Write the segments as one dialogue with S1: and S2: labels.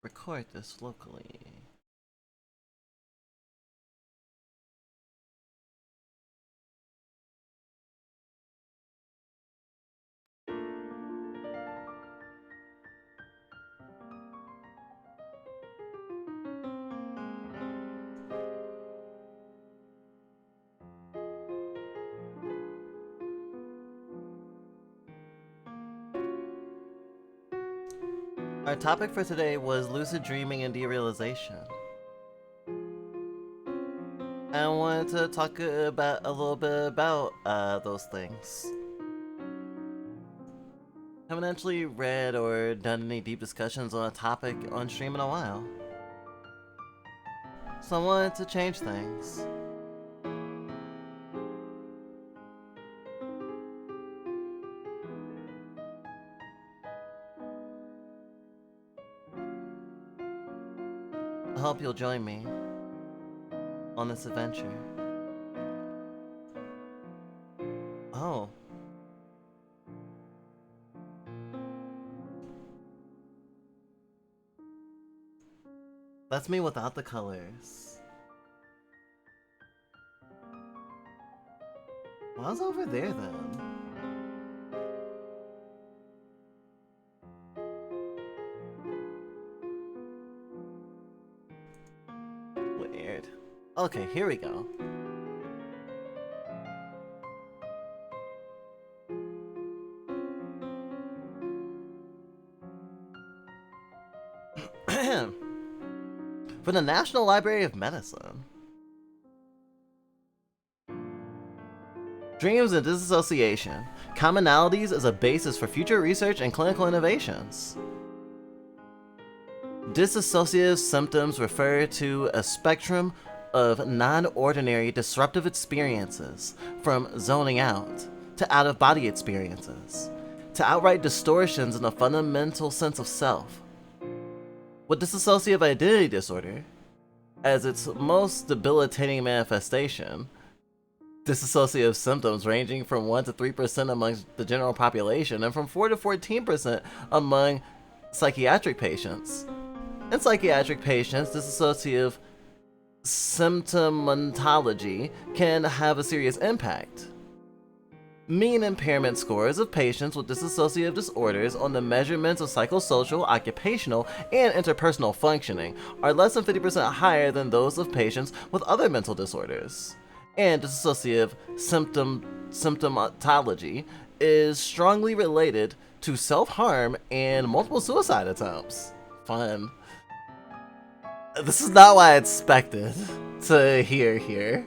S1: record this locally. Our topic for today was lucid dreaming and derealization. I wanted to talk about a little bit about those things. Haven't actually read or done any deep discussions on a topic on stream in a while. So I wanted to change things. I hope you'll join me on this adventure. Oh. That's me without the colors. Why's over there then? Weird. Okay, here we go. For the National Library of Medicine. Dreams and disassociation. Commonalities as a basis for future research and clinical innovations. Dissociative symptoms refer to a spectrum of non-ordinary disruptive experiences, from zoning out to out-of-body experiences, to outright distortions in a fundamental sense of self. With dissociative identity disorder, as its most debilitating manifestation, dissociative symptoms ranging from 1 to 3% among the general population and from 4 to 14% among psychiatric patients. In psychiatric patients, dissociative symptomatology can have a serious impact. Mean impairment scores of patients with dissociative disorders on the measurements of psychosocial, occupational, and interpersonal functioning are less than 50% higher than those of patients with other mental disorders. And dissociative symptomatology is strongly related to self-harm and multiple suicide attempts. Fun. This is not what I expected to hear here.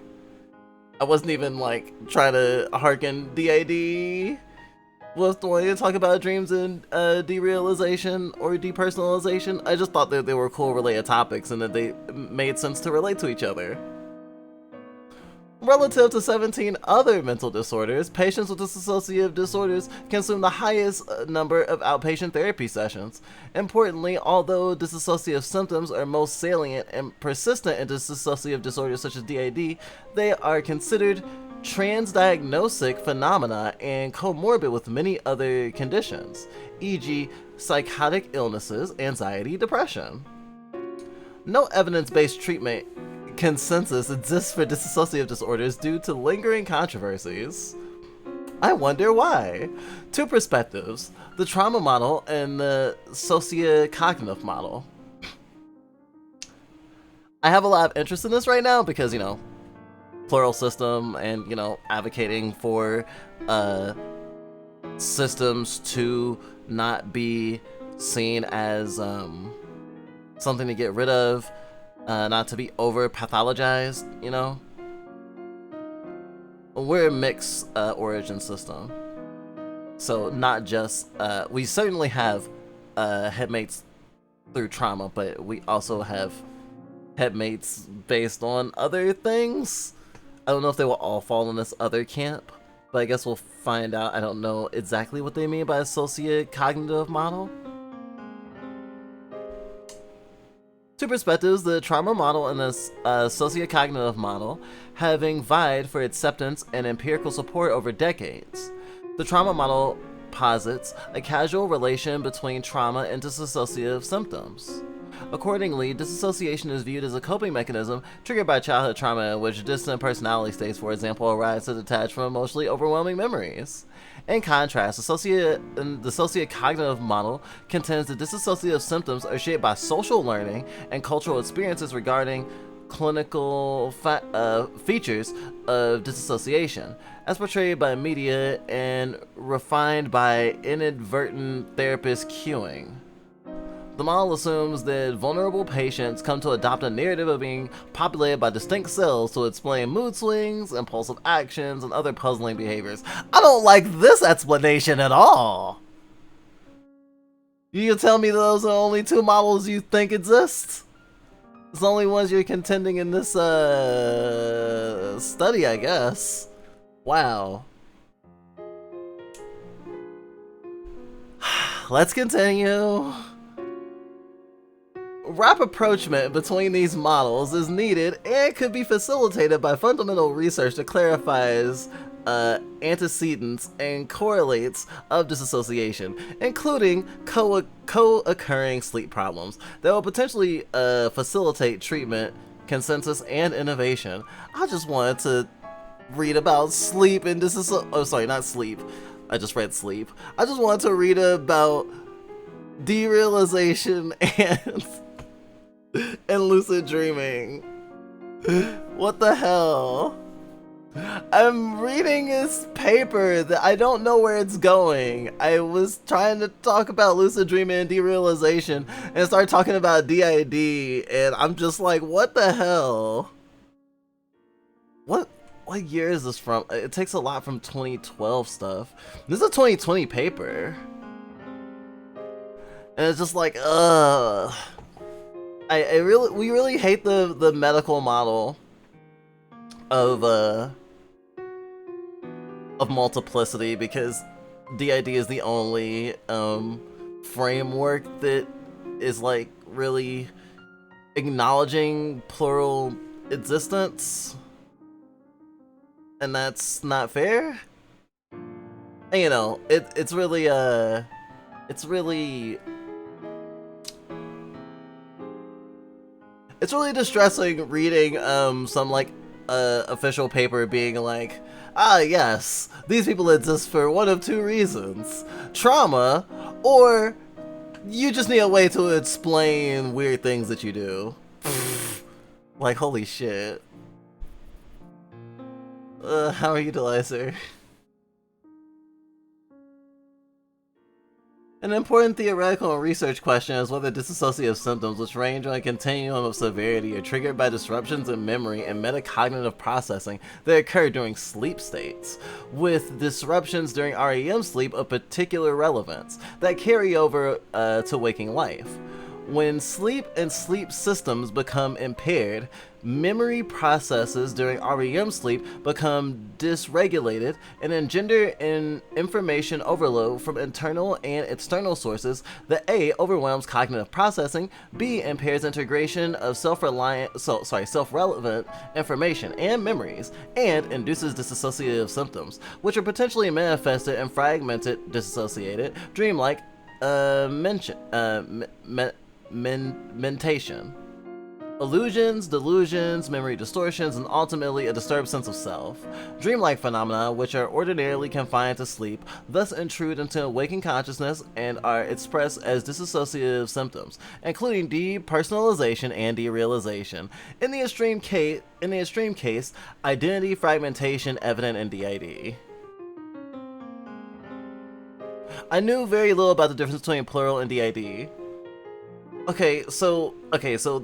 S1: I wasn't even trying to harken DAD with the way to talk about dreams and derealization or depersonalization. I just thought that they were cool related topics and that they made sense to relate to each other. Relative to 17 other mental disorders, patients with dissociative disorders consume the highest number of outpatient therapy sessions. Importantly, although dissociative symptoms are most salient and persistent in dissociative disorders such as DAD, they are considered transdiagnostic phenomena and comorbid with many other conditions, e.g., psychotic illnesses, anxiety, depression. No evidence-based treatment consensus exists for dissociative disorders due to lingering controversies. I wonder why. Two perspectives, the trauma model and the sociocognitive model. I have a lot of interest in this right now because, plural system and, advocating for systems to not be seen as something to get rid of. Not to be over pathologized, We're a mixed origin system. So not just, we certainly have headmates through trauma, but we also have headmates based on other things. I don't know if they will all fall in this other camp, but I guess we'll find out. I don't know exactly what they mean by a sociocognitive model. Two perspectives, the trauma model and the sociocognitive model, having vied for acceptance and empirical support over decades. The trauma model posits a causal relation between trauma and dissociative symptoms. Accordingly, disassociation is viewed as a coping mechanism triggered by childhood trauma in which distant personality states, for example, arise to detach from emotionally overwhelming memories. In contrast, the sociocognitive model contends that dissociative symptoms are shaped by social learning and cultural experiences regarding clinical features of disassociation, as portrayed by media and refined by inadvertent therapist cueing. The model assumes that vulnerable patients come to adopt a narrative of being populated by distinct cells to explain mood swings, impulsive actions, and other puzzling behaviors. I don't like this explanation at all. You can tell me those are only two models you think exist? It's the only ones you're contending in this study, I guess. Wow. Let's continue. Rapprochement between these models is needed and could be facilitated by fundamental research that clarifies antecedents and correlates of disassociation, including co-occurring sleep problems that will potentially facilitate treatment, consensus, and innovation. I just wanted to read about sleep and not sleep. I just read sleep. I just wanted to read about derealization and lucid dreaming. What the hell? I'm reading this paper that I don't know where it's going. I was trying to talk about lucid dreaming and derealization and started talking about DID, and I'm just like, what the hell? What year is this from? It takes a lot from 2012 stuff. This is a 2020 paper. And it's just like, ugh. We really hate the medical model of multiplicity, because DID is the only framework that is like really acknowledging plural existence, and that's not fair. And, you know, it's really distressing reading some like official paper being like, ah yes, these people exist for one of two reasons: trauma, or you just need a way to explain weird things that you do. Like, holy shit. How are you, Delicer? An important theoretical and research question is whether dissociative symptoms, which range on a continuum of severity, are triggered by disruptions in memory and metacognitive processing that occur during sleep states, with disruptions during REM sleep of particular relevance that carry over to waking life. When sleep and sleep systems become impaired, memory processes during REM sleep become dysregulated and engender an information overload from internal and external sources that A, overwhelms cognitive processing, B, impairs integration of self-relevant information and memories, and induces dissociative symptoms, which are potentially manifested in fragmented, dissociated, dreamlike mentation, illusions, delusions, memory distortions, and ultimately a disturbed sense of self. Dreamlike phenomena, which are ordinarily confined to sleep, thus intrude into waking consciousness and are expressed as dissociative symptoms, including depersonalization and derealization. In the extreme case, identity fragmentation evident in DID. I knew very little about the difference between plural and DID. Okay, so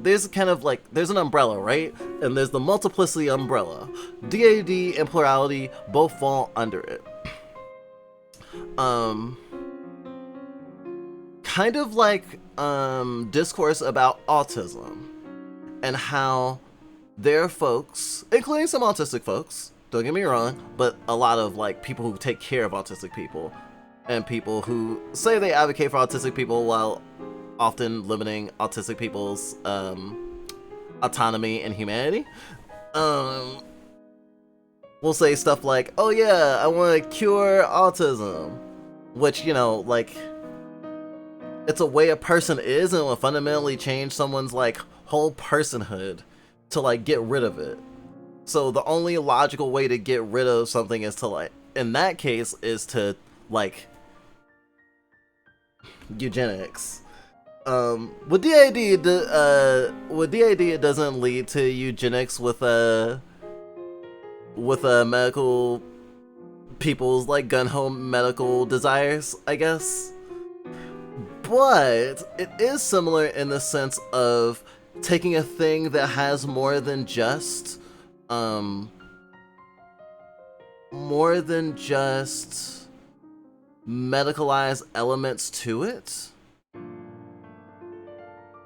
S1: there's kind of like, there's an umbrella, right? And there's the multiplicity umbrella. DID and plurality both fall under it. Kind of like discourse about autism and how there are folks, including some autistic folks, don't get me wrong, but a lot of like people who take care of autistic people and people who say they advocate for autistic people while often limiting autistic people's autonomy and humanity. We'll say stuff like, oh yeah, I want to cure autism, which, you know, like, it's a way a person is, and will fundamentally change someone's like whole personhood to like get rid of it. So the only logical way to get rid of something is to like, in that case, is to like eugenics. With DID, it doesn't lead to eugenics with medical people's like gun home medical desires, I guess. But it is similar in the sense of taking a thing that has more than just medicalized elements to it,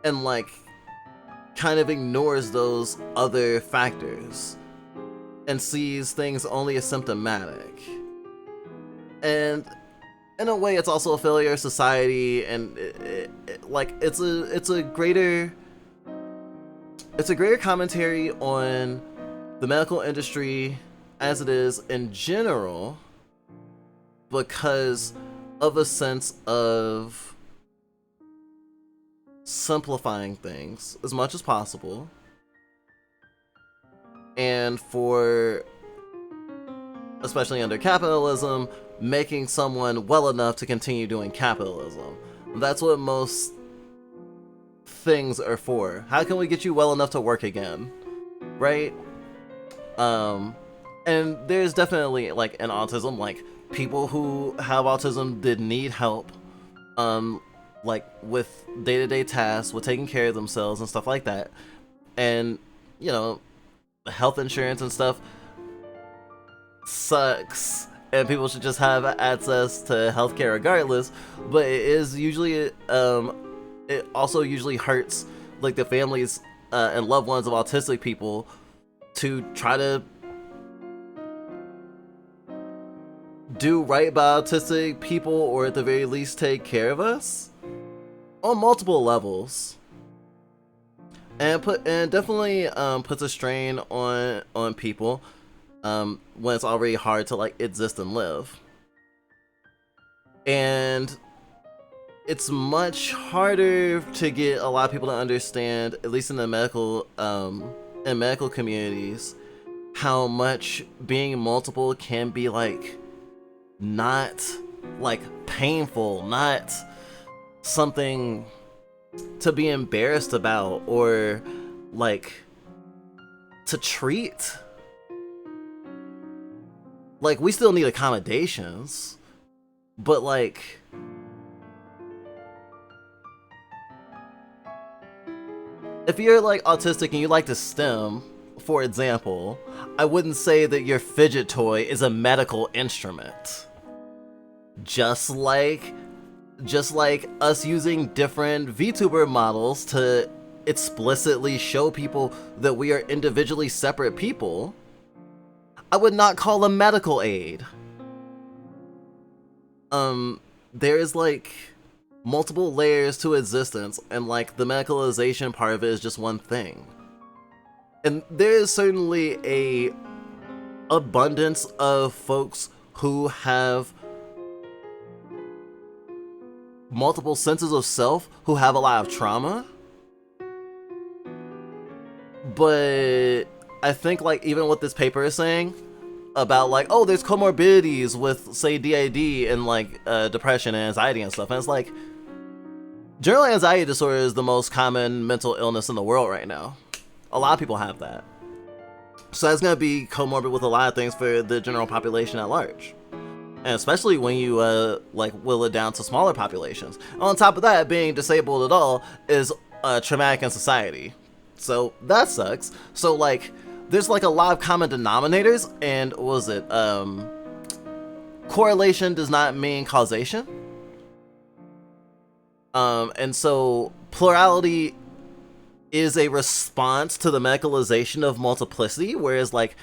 S1: and like kind of ignores those other factors and sees things only as symptomatic. And in a way, it's also a failure of society, and it's a greater commentary on the medical industry as it is in general, because of a sense of simplifying things as much as possible, and for, especially under capitalism, making someone well enough to continue doing capitalism. That's what most things are for. How can we get you well enough to work again? Right? And there's definitely, like, in autism, like, people who have autism did need help, like, with day-to-day tasks, with taking care of themselves and stuff like that. And, you know, health insurance and stuff sucks, and people should just have access to healthcare regardless, but it is usually, it also usually hurts, like, the families and loved ones of autistic people to try to do right by autistic people, or at the very least take care of us on multiple levels, and definitely puts a strain on people when it's already hard to like exist and live. And it's much harder to get a lot of people to understand, at least in the medical communities, how much being multiple can be like not like painful, not something to be embarrassed about or like to treat. Like, we still need accommodations, but like if you're like autistic and you like to STEM, for example, I wouldn't say that your fidget toy is a medical instrument. Just like us using different VTuber models to explicitly show people that we are individually separate people, I would not call a medical aid. There is like multiple layers to existence, and like the medicalization part of it is just one thing. And there is certainly a abundance of folks who have multiple senses of self who have a lot of trauma. But I think like even what this paper is saying about like, oh, there's comorbidities with say DID and like depression and anxiety and stuff, and it's like general anxiety disorder is the most common mental illness in the world right now. A lot of people have that. So that's going to be comorbid with a lot of things for the general population at large. And especially when you like will it down to smaller populations. On top of that, being disabled at all is traumatic in society. So that sucks. So like there's like a lot of common denominators, and what was it? Correlation does not mean causation. And so plurality is a response to the medicalization of multiplicity, whereas like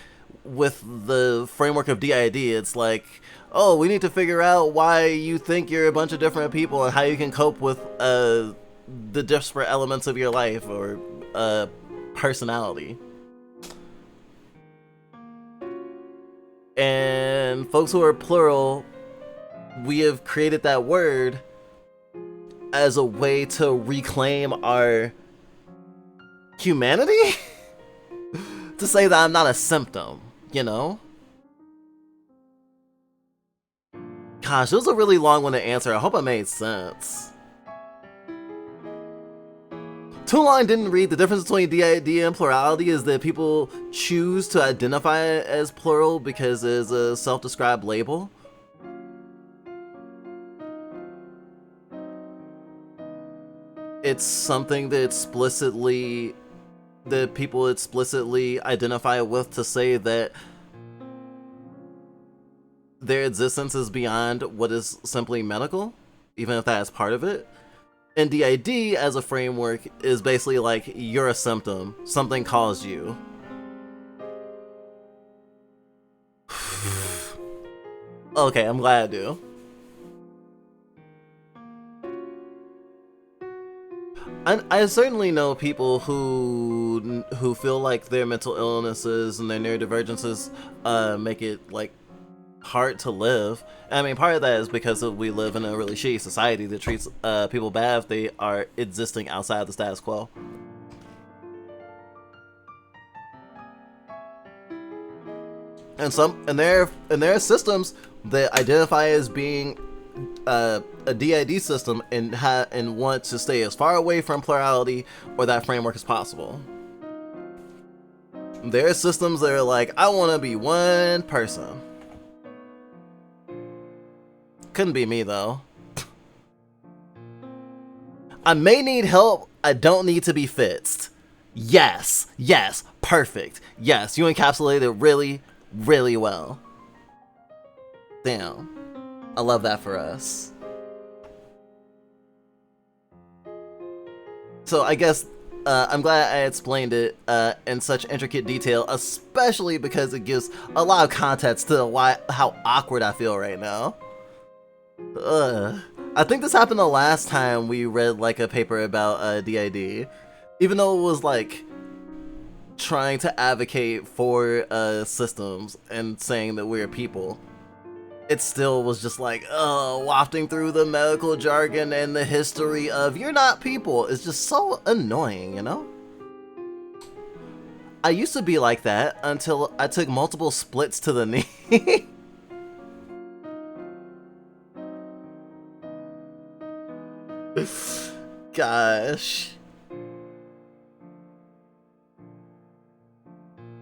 S1: with the framework of DID, it's like, oh, we need to figure out why you think you're a bunch of different people and how you can cope with the disparate elements of your life or personality. And folks who are plural, we have created that word as a way to reclaim our humanity? To say that I'm not a symptom, you know? Gosh, it was a really long-winded answer. I hope it made sense. Too long didn't read. The difference between DID and plurality is that people choose to identify it as plural because it's a self-described label. It's something that people explicitly identify with to say that their existence is beyond what is simply medical, even if that is part of it. And DID as a framework is basically like, you're a symptom, something caused you. Okay, I'm glad I do. I certainly know people who feel like their mental illnesses and their neurodivergences make it like hard to live. I mean, part of that is because we live in a really shitty society that treats people bad if they are existing outside the status quo. And there are systems that identify as being a DID system and want to stay as far away from plurality or that framework as possible. There are systems that are like, I want to be one person. Couldn't be me though. I may need help. I don't need to be fixed. Yes, perfect. Yes, you encapsulated it really, really well. Damn. I love that for us. So I guess I'm glad I explained it in such intricate detail, especially because it gives a lot of context to how awkward I feel right now. I think this happened the last time we read like a paper about DID, even though it was like trying to advocate for systems and saying that we're people. It still was just like, wafting through the medical jargon and the history of you're not people. It's just so annoying, you know? I used to be like that until I took multiple splits to the knee. Gosh.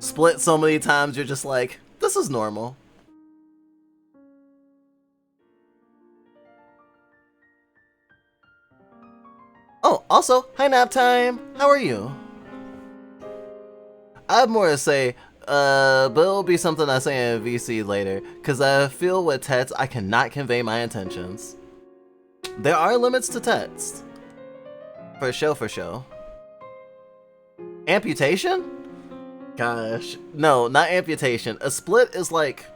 S1: Split so many times you're just like, this is normal. Oh, also, hi nap time! How are you? I have more to say, but it'll be something I say in VC later, cause I feel with text I cannot convey my intentions. There are limits to text. For show. Amputation? Gosh. No, not amputation. A split is like...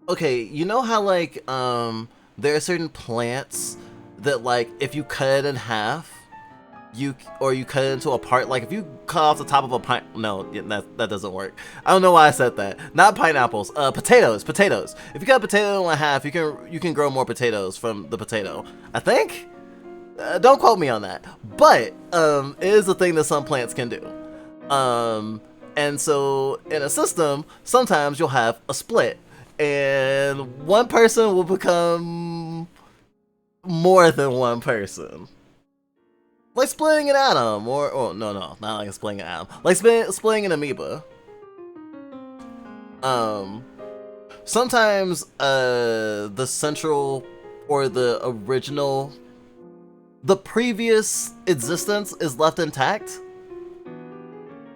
S1: Okay, you know how like, there are certain plants that like, if you cut it in half, you cut it into a part, like if you cut off the top of a pine, no, that doesn't work. I don't know why I said that. Not pineapples, potatoes. If you cut a potato in half, you can grow more potatoes from the potato. I think? Don't quote me on that. But, it is a thing that some plants can do. And so, in a system, sometimes you'll have a split. And one person will become more than one person. Like splitting an atom, or no, not like splitting an atom. Like splitting an amoeba. Sometimes the central or the original, the previous existence is left intact,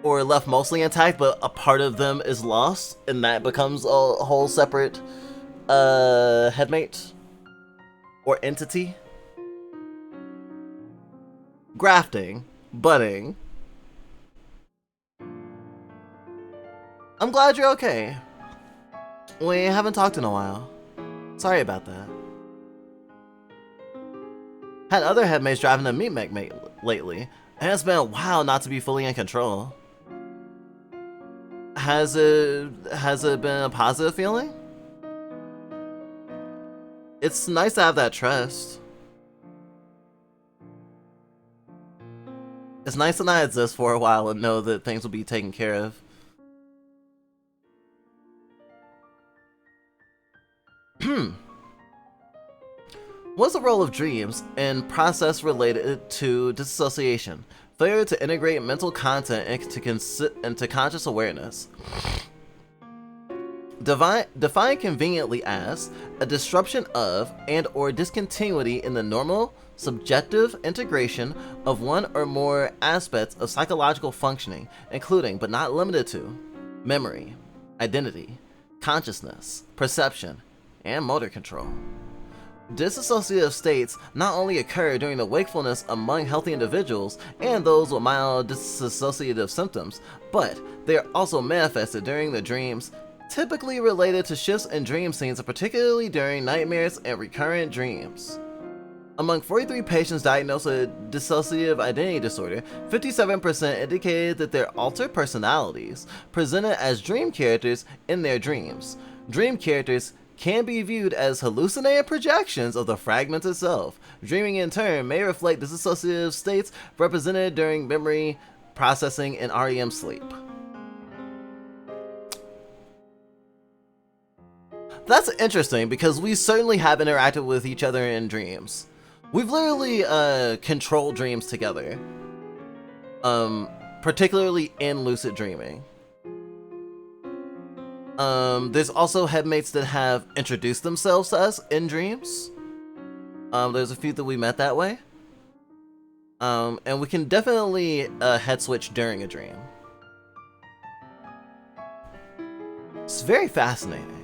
S1: or left mostly intact, but a part of them is lost, and that becomes a whole separate headmate or entity. Grafting, budding. I'm glad you're okay. We haven't talked in a while. Sorry about that. Had other headmates driving a meat mech lately, and it's been a while not to be fully in control. Has it been a positive feeling? It's nice to have that trust. It's nice to not exist for a while and know that things will be taken care of. What's the role of dreams in process related to dissociation? Failure to integrate mental content into conscious awareness. Defined conveniently as a disruption of and or discontinuity in the normal, subjective integration of one or more aspects of psychological functioning, including, but not limited to, memory, identity, consciousness, perception, and motor control. Dissociative states not only occur during the wakefulness among healthy individuals and those with mild dissociative symptoms, but they are also manifested during the dreams, typically related to shifts in dream scenes, particularly during nightmares and recurrent dreams. Among 43 patients diagnosed with dissociative identity disorder, 57% indicated that their altered personalities presented as dream characters in their dreams. Dream characters can be viewed as hallucinated projections of the fragment itself. Dreaming in turn may reflect dissociative states represented during memory processing and REM sleep. That's interesting because we certainly have interacted with each other in dreams. We've literally controlled dreams together, particularly in lucid dreaming. There's also headmates that have introduced themselves to us in dreams. There's a few that we met that way. And we can definitely head switch during a dream. It's very fascinating.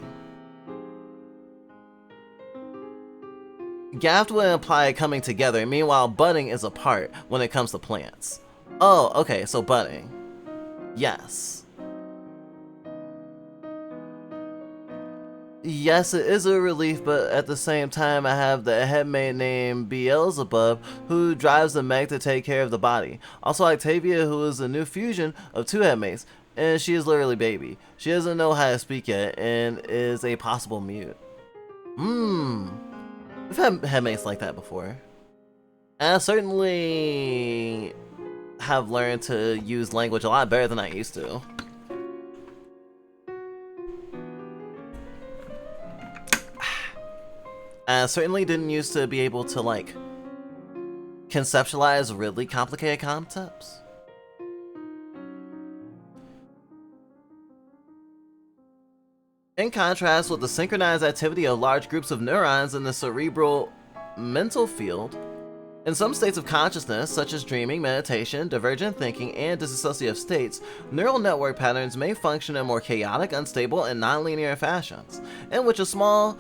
S1: Gaft would imply coming together, meanwhile budding is apart when it comes to plants. Oh, okay, so budding. Yes. Yes, it is a relief, but at the same time, I have the headmate named Beelzebub, who drives the mech to take care of the body. Also, Octavia, who is a new fusion of two headmates, and she is literally baby. She doesn't know how to speak yet, and is a possible mute. We've had headmates like that before. And I certainly have learned to use language a lot better than I used to. I certainly didn't used to be able to, like, conceptualize really complicated concepts. In contrast with the synchronized activity of large groups of neurons in the cerebral mental field, in some states of consciousness, such as dreaming, meditation, divergent thinking, and dissociative states, neural network patterns may function in more chaotic, unstable, and nonlinear fashions, in which a small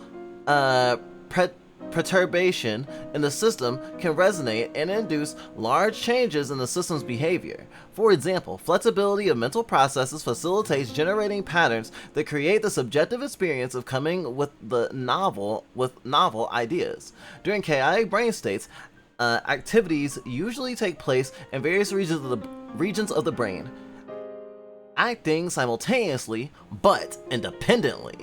S1: perturbation in the system can resonate and induce large changes in the system's behavior. For example, flexibility of mental processes facilitates generating patterns that create the subjective experience of coming with novel ideas. During chaotic brain states, activities usually take place in various regions of the brain, acting simultaneously but independently.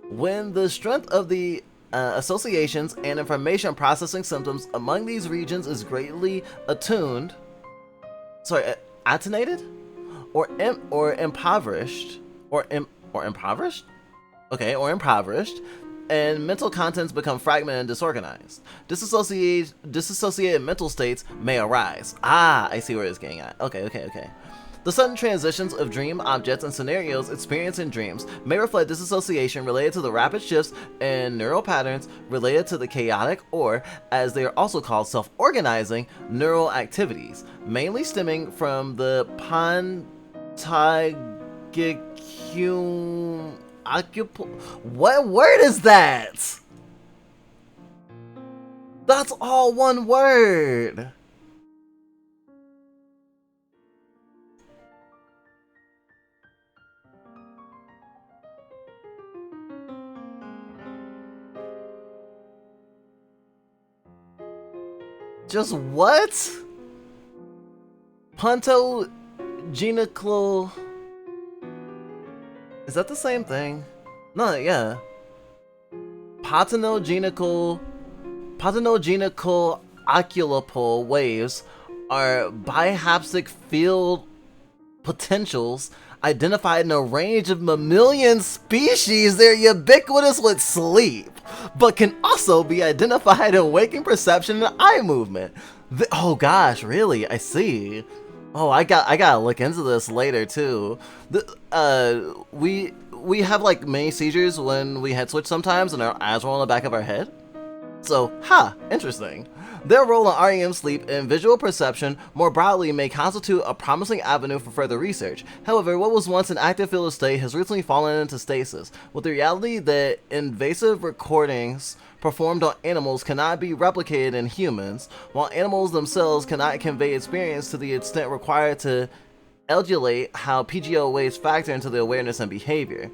S1: When the strength of the associations and information processing systems among these regions is greatly attenuated or impoverished, and mental contents become fragmented and disorganized. Dissociated mental states may arise. I see where it's getting at. Okay. The sudden transitions of dream objects and scenarios experienced in dreams may reflect dissociation related to the rapid shifts in neural patterns related to the chaotic, or, as they are also called, self-organizing neural activities, mainly stemming from the What word is that? That's all one word. Just what? Pontogenical. Is that the same thing? No, yeah. pathogenical oculopole waves are bihapsic field potentials identified in a range of mammalian species. They're ubiquitous with sleep, but can also be identified in waking perception and eye movement. Oh gosh, really? I see. Oh, I gotta look into this later too. We have like many seizures when we head switch sometimes, and our eyes roll on the back of our head. So, interesting. Their role in REM sleep and visual perception more broadly may constitute a promising avenue for further research. However, what was once an active field of state has recently fallen into stasis, with the reality that invasive recordings performed on animals cannot be replicated in humans, while animals themselves cannot convey experience to the extent required to elucidate how PGO waves factor into the awareness and behavior.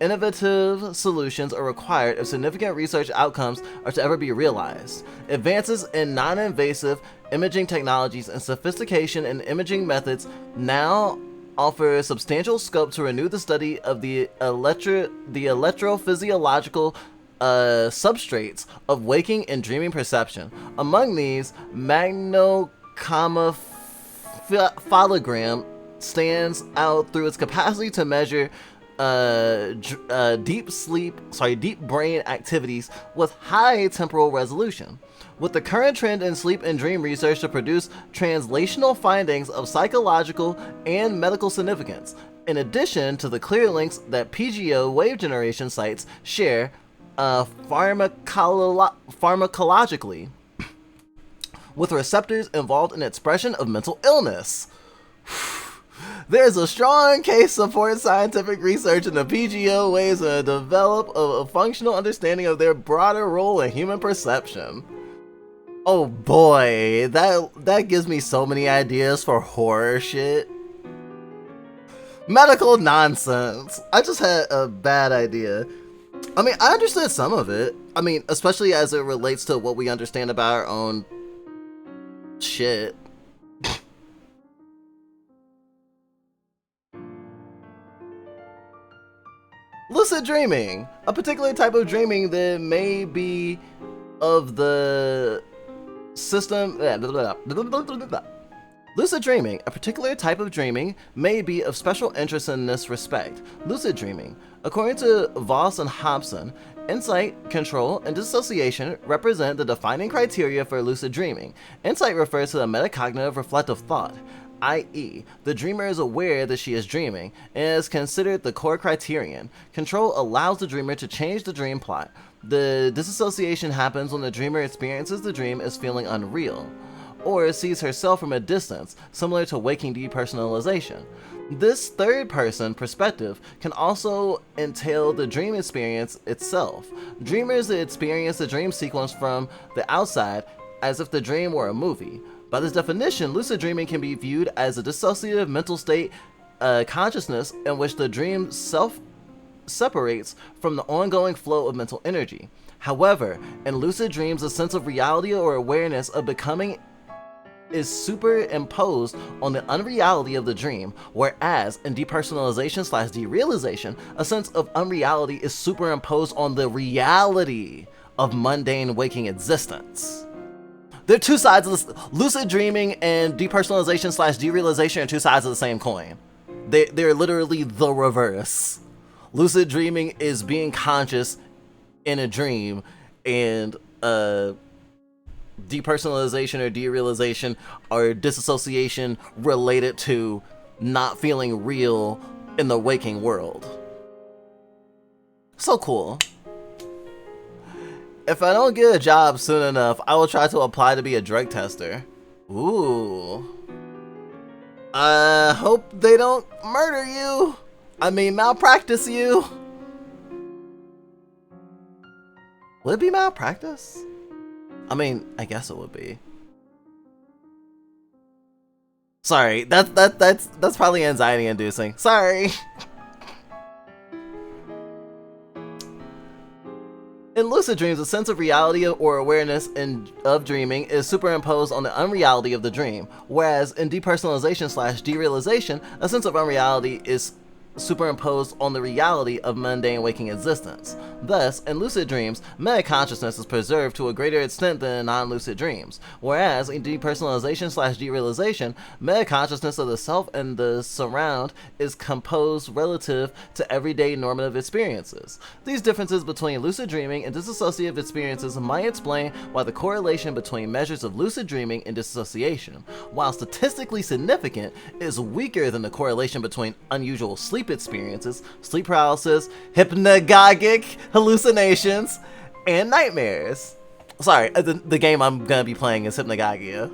S1: Innovative solutions are required if significant research outcomes are to ever be realized. Advances in non-invasive imaging technologies and sophistication in imaging methods now offer substantial scope to renew the study of the electrophysiological substrates of waking and dreaming perception. Among these, magnetochronophalogram stands out through its capacity to measure deep brain activities with high temporal resolution. With the current trend in sleep and dream research to produce translational findings of psychological and medical significance, in addition to the clear links that PGO wave generation sites share pharmacologically with receptors involved in expression of mental illness. There's a strong case to support scientific research in the PGO waves and develop a functional understanding of their broader role in human perception. Oh boy, that gives me so many ideas for horror shit. Medical nonsense. I just had a bad idea. I mean, I understood some of it. I mean, especially as it relates to what we understand about our own shit. Lucid dreaming, a particular type of dreaming that may be of the system. Lucid dreaming, a particular type of dreaming, may be of special interest in this respect. Lucid dreaming, according to Voss and Hobson, insight, control, and dissociation represent the defining criteria for lucid dreaming. Insight refers to the metacognitive reflective thought, i.e., the dreamer is aware that she is dreaming, and is considered the core criterion. Control allows the dreamer to change the dream plot. The disassociation happens when the dreamer experiences the dream as feeling unreal, or sees herself from a distance, similar to waking depersonalization. This third-person perspective can also entail the dream experience itself. Dreamers experience the dream sequence from the outside as if the dream were a movie. By this definition, lucid dreaming can be viewed as a dissociative mental state consciousness in which the dream self-separates from the ongoing flow of mental energy. However, in lucid dreams, a sense of reality or awareness of becoming is superimposed on the unreality of the dream, whereas in depersonalization/derealization, a sense of unreality is superimposed on the reality of mundane waking existence. They're two sides of this. Lucid dreaming and depersonalization/derealization are two sides of the same coin. They're literally the reverse. Lucid dreaming is being conscious in a dream, and depersonalization or derealization or disassociation related to not feeling real in the waking world. So cool. If I don't get a job soon enough, I will try to apply to be a drug tester. Ooh. I hope they don't murder you. I mean, malpractice you. Would it be malpractice? I mean, I guess it would be. Sorry, that's probably anxiety inducing. Sorry. In lucid dreams, a sense of reality or awareness of dreaming is superimposed on the unreality of the dream, whereas in depersonalization/derealization, a sense of unreality is superimposed on the reality of mundane waking existence. Thus, in lucid dreams, meta-consciousness is preserved to a greater extent than in non-lucid dreams, whereas in depersonalization/derealization, meta-consciousness of the self and the surround is composed relative to everyday normative experiences. These differences between lucid dreaming and dissociative experiences might explain why the correlation between measures of lucid dreaming and dissociation, while statistically significant, is weaker than the correlation between unusual sleep experiences, sleep paralysis, hypnagogic hallucinations, and nightmares. Sorry, the game I'm gonna be playing is Hypnagogia.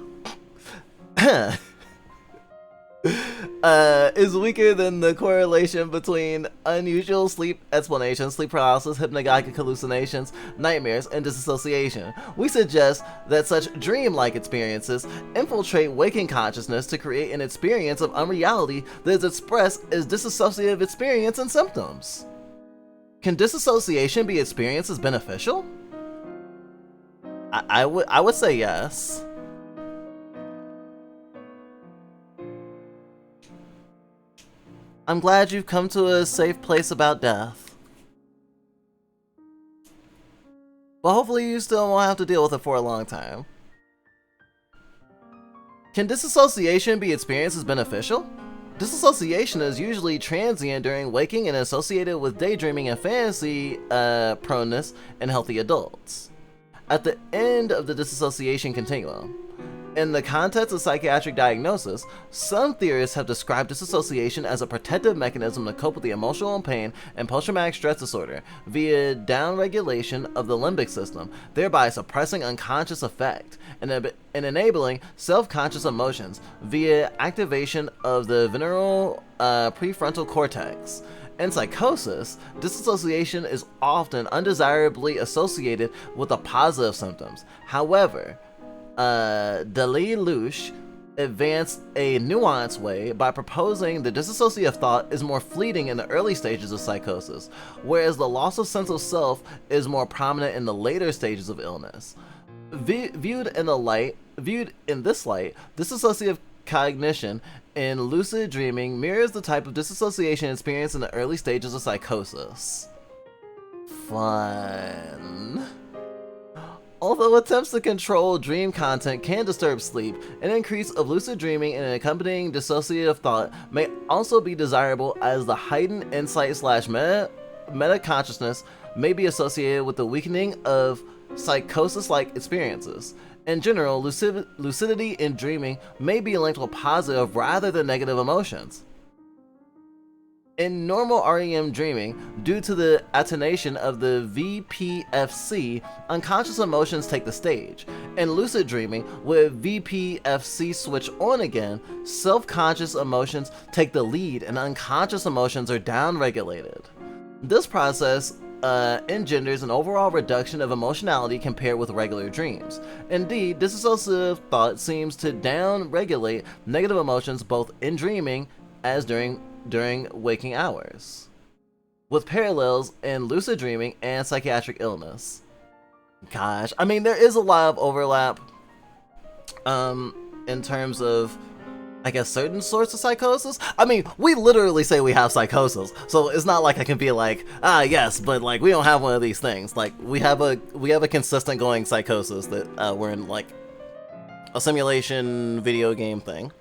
S1: Is weaker than the correlation between unusual sleep explanations, sleep paralysis, hypnagogic hallucinations, nightmares, and disassociation. We suggest that such dream-like experiences infiltrate waking consciousness to create an experience of unreality that is expressed as dissociative experience and symptoms. Can disassociation be experienced as beneficial? I would say yes. I'm glad you've come to a safe place about death. But hopefully you still won't have to deal with it for a long time. Can disassociation be experienced as beneficial? Disassociation is usually transient during waking and associated with daydreaming and fantasy proneness in healthy adults. At the end of the disassociation continuum, in the context of psychiatric diagnosis, some theorists have described disassociation as a protective mechanism to cope with the emotional pain and post-traumatic stress disorder via downregulation of the limbic system, thereby suppressing unconscious affect and enabling self-conscious emotions via activation of the ventral prefrontal cortex. In psychosis, disassociation is often undesirably associated with the positive symptoms. However, Derealization advanced a nuanced way by proposing the dissociative thought is more fleeting in the early stages of psychosis, whereas the loss of sense of self is more prominent in the later stages of illness. Viewed in this light, dissociative cognition in lucid dreaming mirrors the type of disassociation experienced in the early stages of psychosis. Fun. Although attempts to control dream content can disturb sleep, an increase of lucid dreaming and an accompanying dissociative thought may also be desirable, as the heightened insight/meta-consciousness may be associated with the weakening of psychosis-like experiences. In general, lucidity in dreaming may be linked with positive rather than negative emotions. In normal REM dreaming, due to the attenuation of the VPFC, unconscious emotions take the stage. In lucid dreaming, with VPFC switch on again, self-conscious emotions take the lead and unconscious emotions are downregulated. This process engenders an overall reduction of emotionality compared with regular dreams. Indeed, dissociative thought seems to down-regulate negative emotions both in dreaming as during waking hours, with parallels in lucid dreaming and psychiatric illness. Gosh, I mean, there is a lot of overlap in terms of, I guess, certain sorts of psychosis. I mean, we literally say we have psychosis, so it's not like I can be like, yes, but like we don't have one of these things. Like we have a consistent going psychosis that we're in, like a simulation video game thing.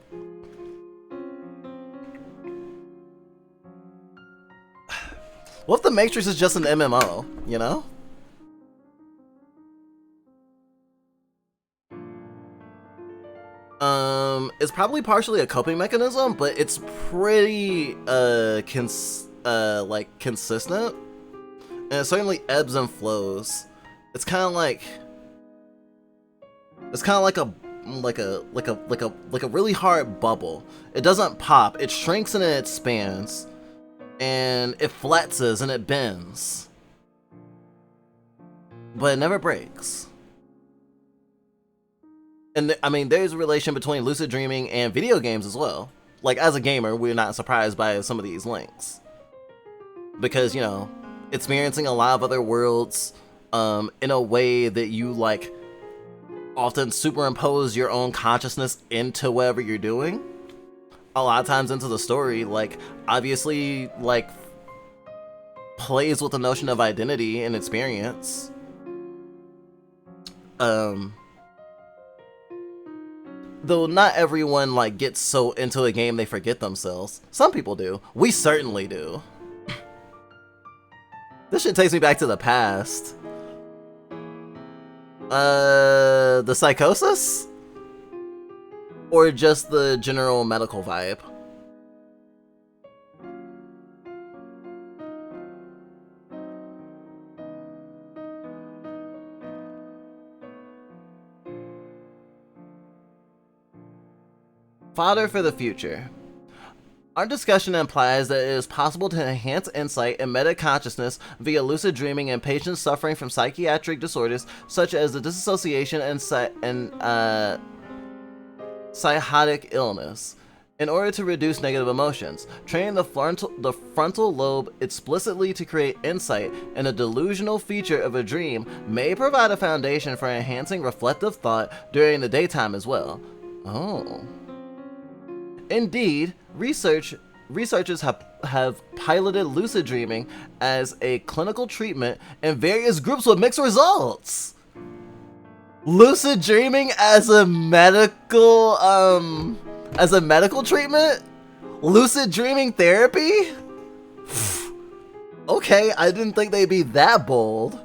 S1: What if the Matrix is just an MMO, you know? It's probably partially a coping mechanism, but it's pretty consistent, and it certainly ebbs and flows. It's kind of like a really hard bubble. It doesn't pop. It shrinks and it expands, and it flattens and it bends, but it never breaks. And I mean, there's a relation between lucid dreaming and video games as well. Like, as a gamer, we're not surprised by some of these links, because, you know, experiencing a lot of other worlds in a way that you like often superimpose your own consciousness into whatever you're doing. a lot of times into the story, like, obviously, like, plays with the notion of identity and experience. Though not everyone, like, gets so into a game they forget themselves. Some people do. We certainly do. This shit takes me back to the past. The psychosis? Or just the general medical vibe? Fodder for the future. Our discussion implies that it is possible to enhance insight and meta-consciousness via lucid dreaming in patients suffering from psychiatric disorders such as the disassociation and psychotic illness. In order to reduce negative emotions, training the frontal lobe explicitly to create insight in a delusional feature of a dream may provide a foundation for enhancing reflective thought during the daytime as well. Oh. Indeed, researchers have piloted lucid dreaming as a clinical treatment in various groups with mixed results. Lucid dreaming as a medical treatment? Lucid dreaming therapy? Okay, I didn't think they'd be that bold.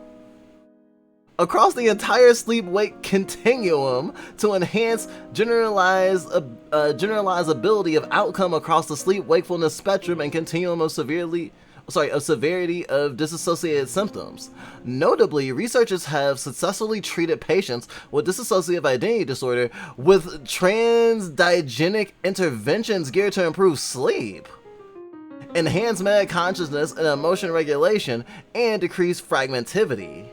S1: Across the entire sleep-wake continuum to enhance generalizability of outcome across the sleep-wakefulness spectrum and continuum of severity of dissociative symptoms. Notably, researchers have successfully treated patients with dissociative identity disorder with transdiagenic interventions geared to improve sleep, enhance meta-consciousness and emotion regulation, and decrease fragmentivity.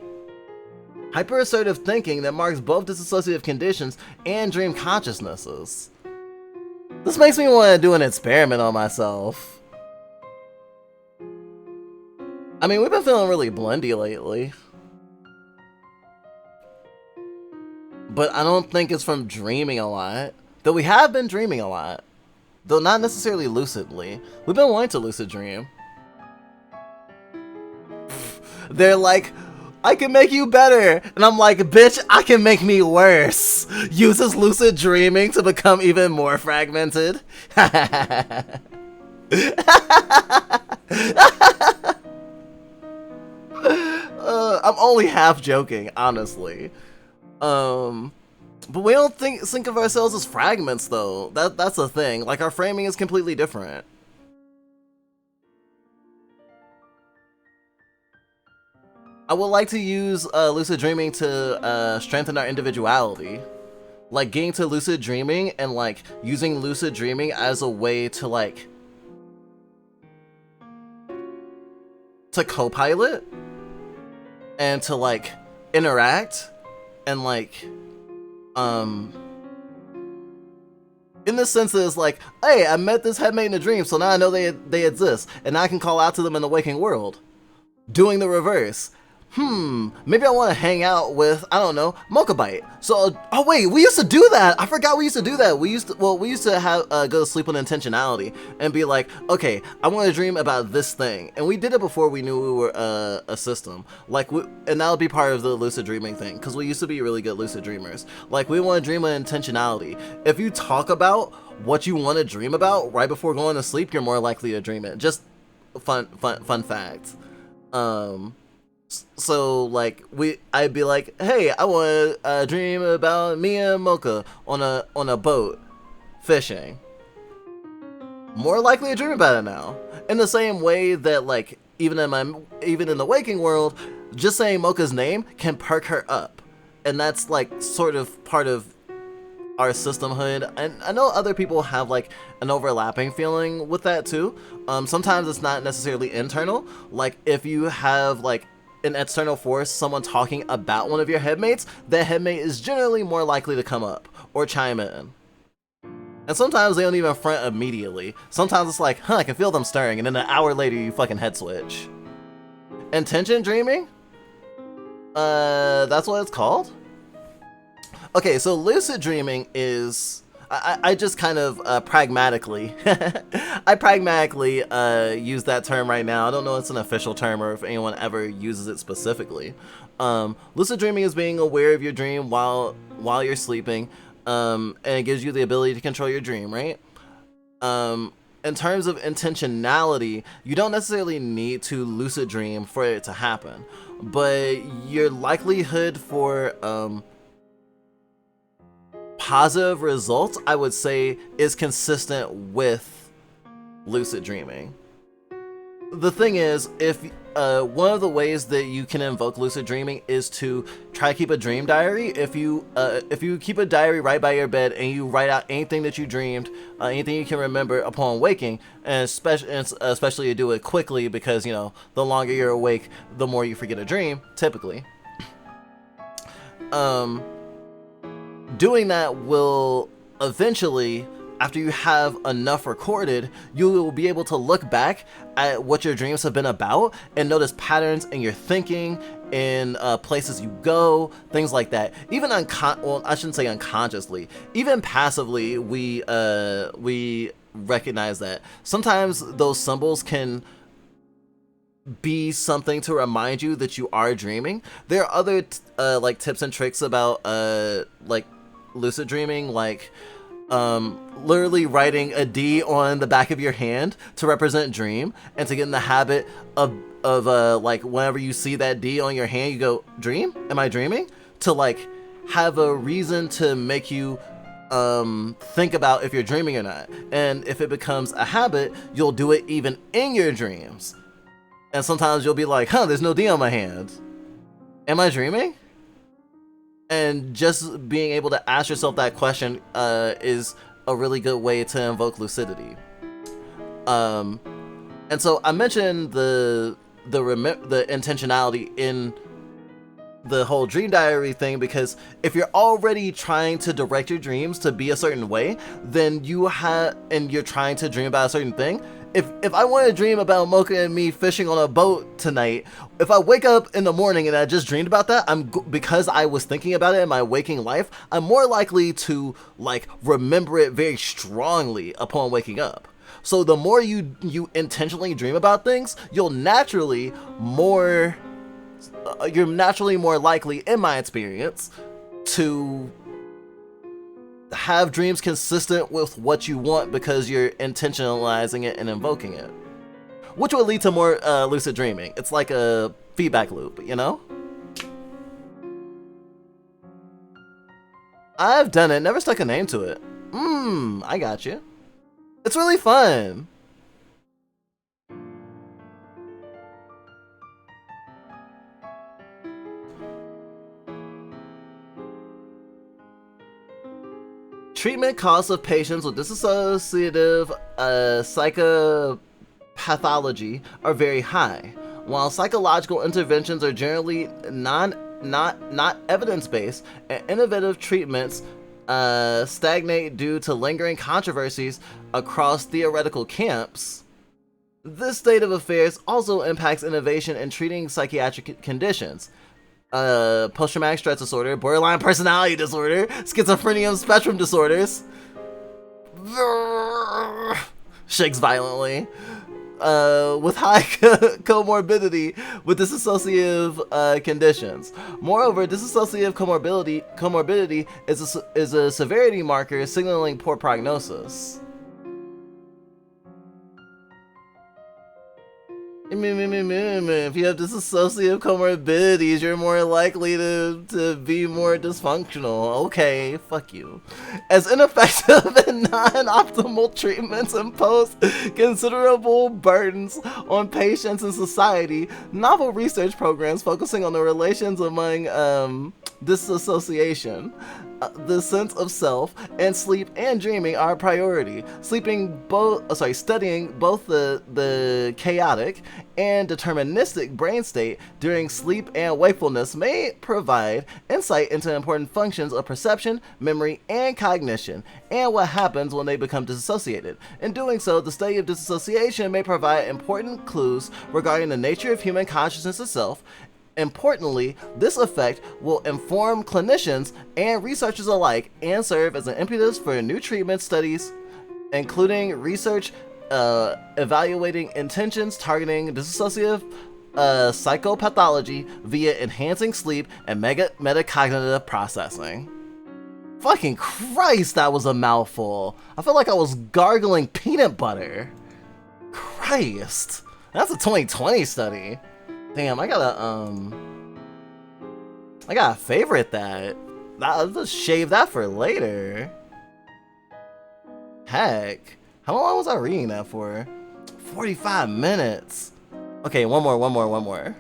S1: Hyperassertive thinking that marks both dissociative conditions and dream consciousnesses. This makes me want to do an experiment on myself. I mean, we've been feeling really blendy lately. But I don't think it's from dreaming a lot. Though we have been dreaming a lot. Though not necessarily lucidly. We've been wanting to lucid dream. They're like, I can make you better. And I'm like, bitch, I can make me worse. Uses lucid dreaming to become even more fragmented. I'm only half joking, honestly. But we don't think of ourselves as fragments, though. That's the thing. Like, our framing is completely different. I would like to use lucid dreaming to strengthen our individuality. Like, getting to lucid dreaming and, like, using lucid dreaming as a way to, like, to co-pilot and to, like, interact and, like, in the sense that it's like, hey, I met this headmate in a dream, so now I know they exist, and now I can call out to them in the waking world. Doing the reverse. Maybe I want to hang out with, I don't know, Mocha Bite. So, oh wait, we used to do that. I forgot we used to do that. We used to have go to sleep with intentionality and be like, okay, I want to dream about this thing, and we did it before we knew we were a system. Like, and that would be part of the lucid dreaming thing, because we used to be really good lucid dreamers. Like, we want to dream with intentionality. If you talk about what you want to dream about right before going to sleep, you're more likely to dream it. Just fun fact. So, like, I'd be like, hey, I want to dream about me and Mocha on a boat fishing. More likely to dream about it now. In the same way that, like, even in the waking world, just saying Mocha's name can perk her up, and that's, like, sort of part of our systemhood. And I know other people have, like, an overlapping feeling with that too. Sometimes it's not necessarily internal. Like, if you have, like, an external force, someone talking about one of your headmates, that headmate is generally more likely to come up or chime in. And sometimes they don't even front immediately. Sometimes it's like, I can feel them stirring, and then an hour later you fucking head switch. Intention dreaming? That's what it's called? Okay, so lucid dreaming is I just kind of pragmatically, I pragmatically use that term right now. I don't know if it's an official term or if anyone ever uses it specifically. Lucid dreaming is being aware of your dream while you're sleeping, and it gives you the ability to control your dream, right? In terms of intentionality, you don't necessarily need to lucid dream for it to happen, but your likelihood for positive results, I would say, is consistent with lucid dreaming. The thing is, if one of the ways that you can invoke lucid dreaming is to try to keep a dream diary. If you keep a diary right by your bed and you write out anything that you dreamed, anything you can remember upon waking, and especially you do it quickly, because the longer you're awake, the more you forget a dream, typically. Doing that will eventually, after you have enough recorded, you will be able to look back at what your dreams have been about and notice patterns in your thinking, in places you go, things like that. Even well, I shouldn't say unconsciously, even passively, we recognize that sometimes those symbols can be something to remind you that you are dreaming. There are other like tips and tricks about like lucid dreaming, like literally writing a D on the back of your hand to represent dream, and to get in the habit of like whenever you see that D on your hand, you go, dream? Am I dreaming? To like have a reason to make you think about if you're dreaming or not. And if it becomes a habit, you'll do it even in your dreams. And sometimes you'll be like, there's no D on my hand. Am I dreaming? And just being able to ask yourself that question is a really good way to invoke lucidity. And so I mentioned the intentionality in the whole dream diary thing, because if you're already trying to direct your dreams to be a certain way, then you're trying to dream about a certain thing. If I want to dream about Mocha and me fishing on a boat tonight, if I wake up in the morning and I just dreamed about that, because I was thinking about it in my waking life, I'm more likely to like remember it very strongly upon waking up. So the more you intentionally dream about things, you're naturally more likely, in my experience, to have dreams consistent with what you want, because you're intentionalizing it and invoking it, which will lead to more lucid dreaming. It's like a feedback loop, I've done it, never stuck a name to it. I got you. It's really fun. Treatment costs of patients with dissociative psychopathology are very high. While psychological interventions are generally not evidence-based, and innovative treatments stagnate due to lingering controversies across theoretical camps, this state of affairs also impacts innovation in treating psychiatric conditions. Post-traumatic stress disorder, borderline personality disorder, schizophrenia spectrum disorders. Shakes violently. With high comorbidity with dissociative conditions. Moreover, dissociative comorbidity is a severity marker signaling poor prognosis. If you have dissociative comorbidities, you're more likely to be more dysfunctional. Okay, fuck you. As ineffective and non-optimal treatments impose considerable burdens on patients and society, novel research programs focusing on the relations among disassociation, the sense of self, and sleep and dreaming are a priority. Studying both the chaotic and deterministic brain state during sleep and wakefulness may provide insight into important functions of perception, memory, and cognition, and what happens when they become disassociated. In doing so, the study of disassociation may provide important clues regarding the nature of human consciousness itself, Importantly, this effect will inform clinicians and researchers alike and serve as an impetus for new treatment studies, including research evaluating intentions targeting dissociative psychopathology via enhancing sleep and metacognitive processing. Fucking Christ, that was a mouthful. I felt like I was gargling peanut butter. Christ. That's a 2020 study. Damn, I gotta favorite that. I'll just shave that for later. Heck. How long was I reading that for? 45 minutes. Okay, one more.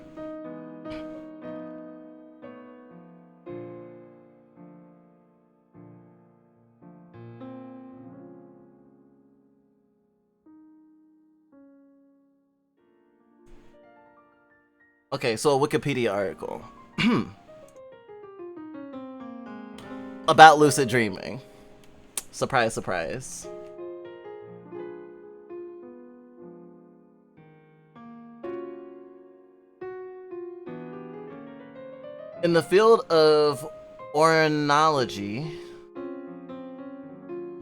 S1: Okay, so a Wikipedia article about lucid dreaming. Surprise, surprise. In the field of ornology,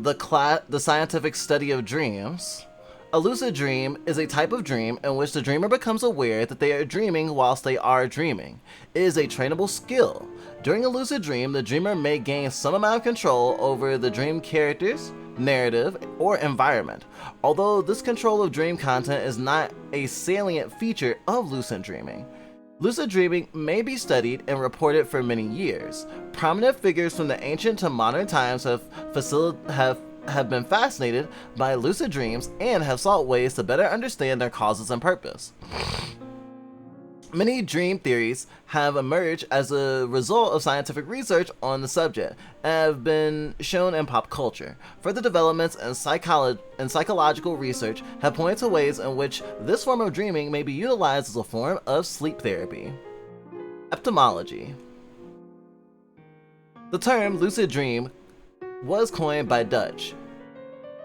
S1: the scientific study of dreams, a lucid dream is a type of dream in which the dreamer becomes aware that they are dreaming whilst they are dreaming. It is a trainable skill. During a lucid dream, the dreamer may gain some amount of control over the dream characters, narrative, or environment. Although this control of dream content is not a salient feature of lucid dreaming. Lucid dreaming may be studied and reported for many years. Prominent figures from the ancient to modern times have been fascinated by lucid dreams and have sought ways to better understand their causes and purpose. Many dream theories have emerged as a result of scientific research on the subject and have been shown in pop culture. Further developments in psychological research have pointed to ways in which this form of dreaming may be utilized as a form of sleep therapy. Etymology. The term lucid dream was coined by Dutch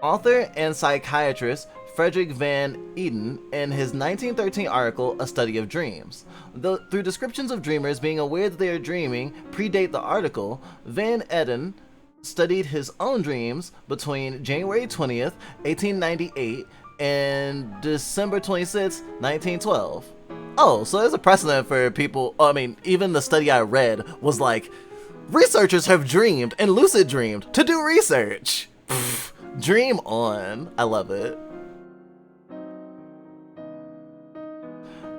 S1: author and psychiatrist Frederick van Eden in his 1913 article, A Study of Dreams. Through descriptions of dreamers being aware that they are dreaming predate the article, Van Eden studied his own dreams between January 20th, 1898 and December 26th, 1912. Oh, so there's a precedent for people, even the study I read was like, researchers have dreamed and lucid dreamed to do research. Dream on. I love it.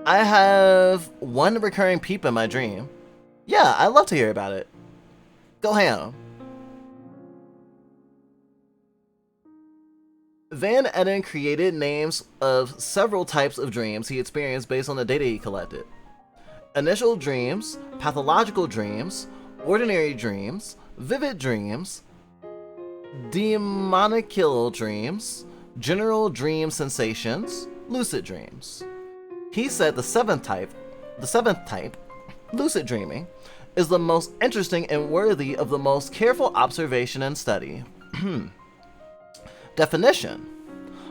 S1: I have one recurring peep in my dream. Yeah, I'd love to hear about it. Go ham. Van Eden created names of several types of dreams he experienced based on the data he collected. Initial dreams, pathological dreams, ordinary dreams, vivid dreams, demoniacal dreams, general dream sensations, lucid dreams. He said the seventh type, lucid dreaming, is the most interesting and worthy of the most careful observation and study. Definition.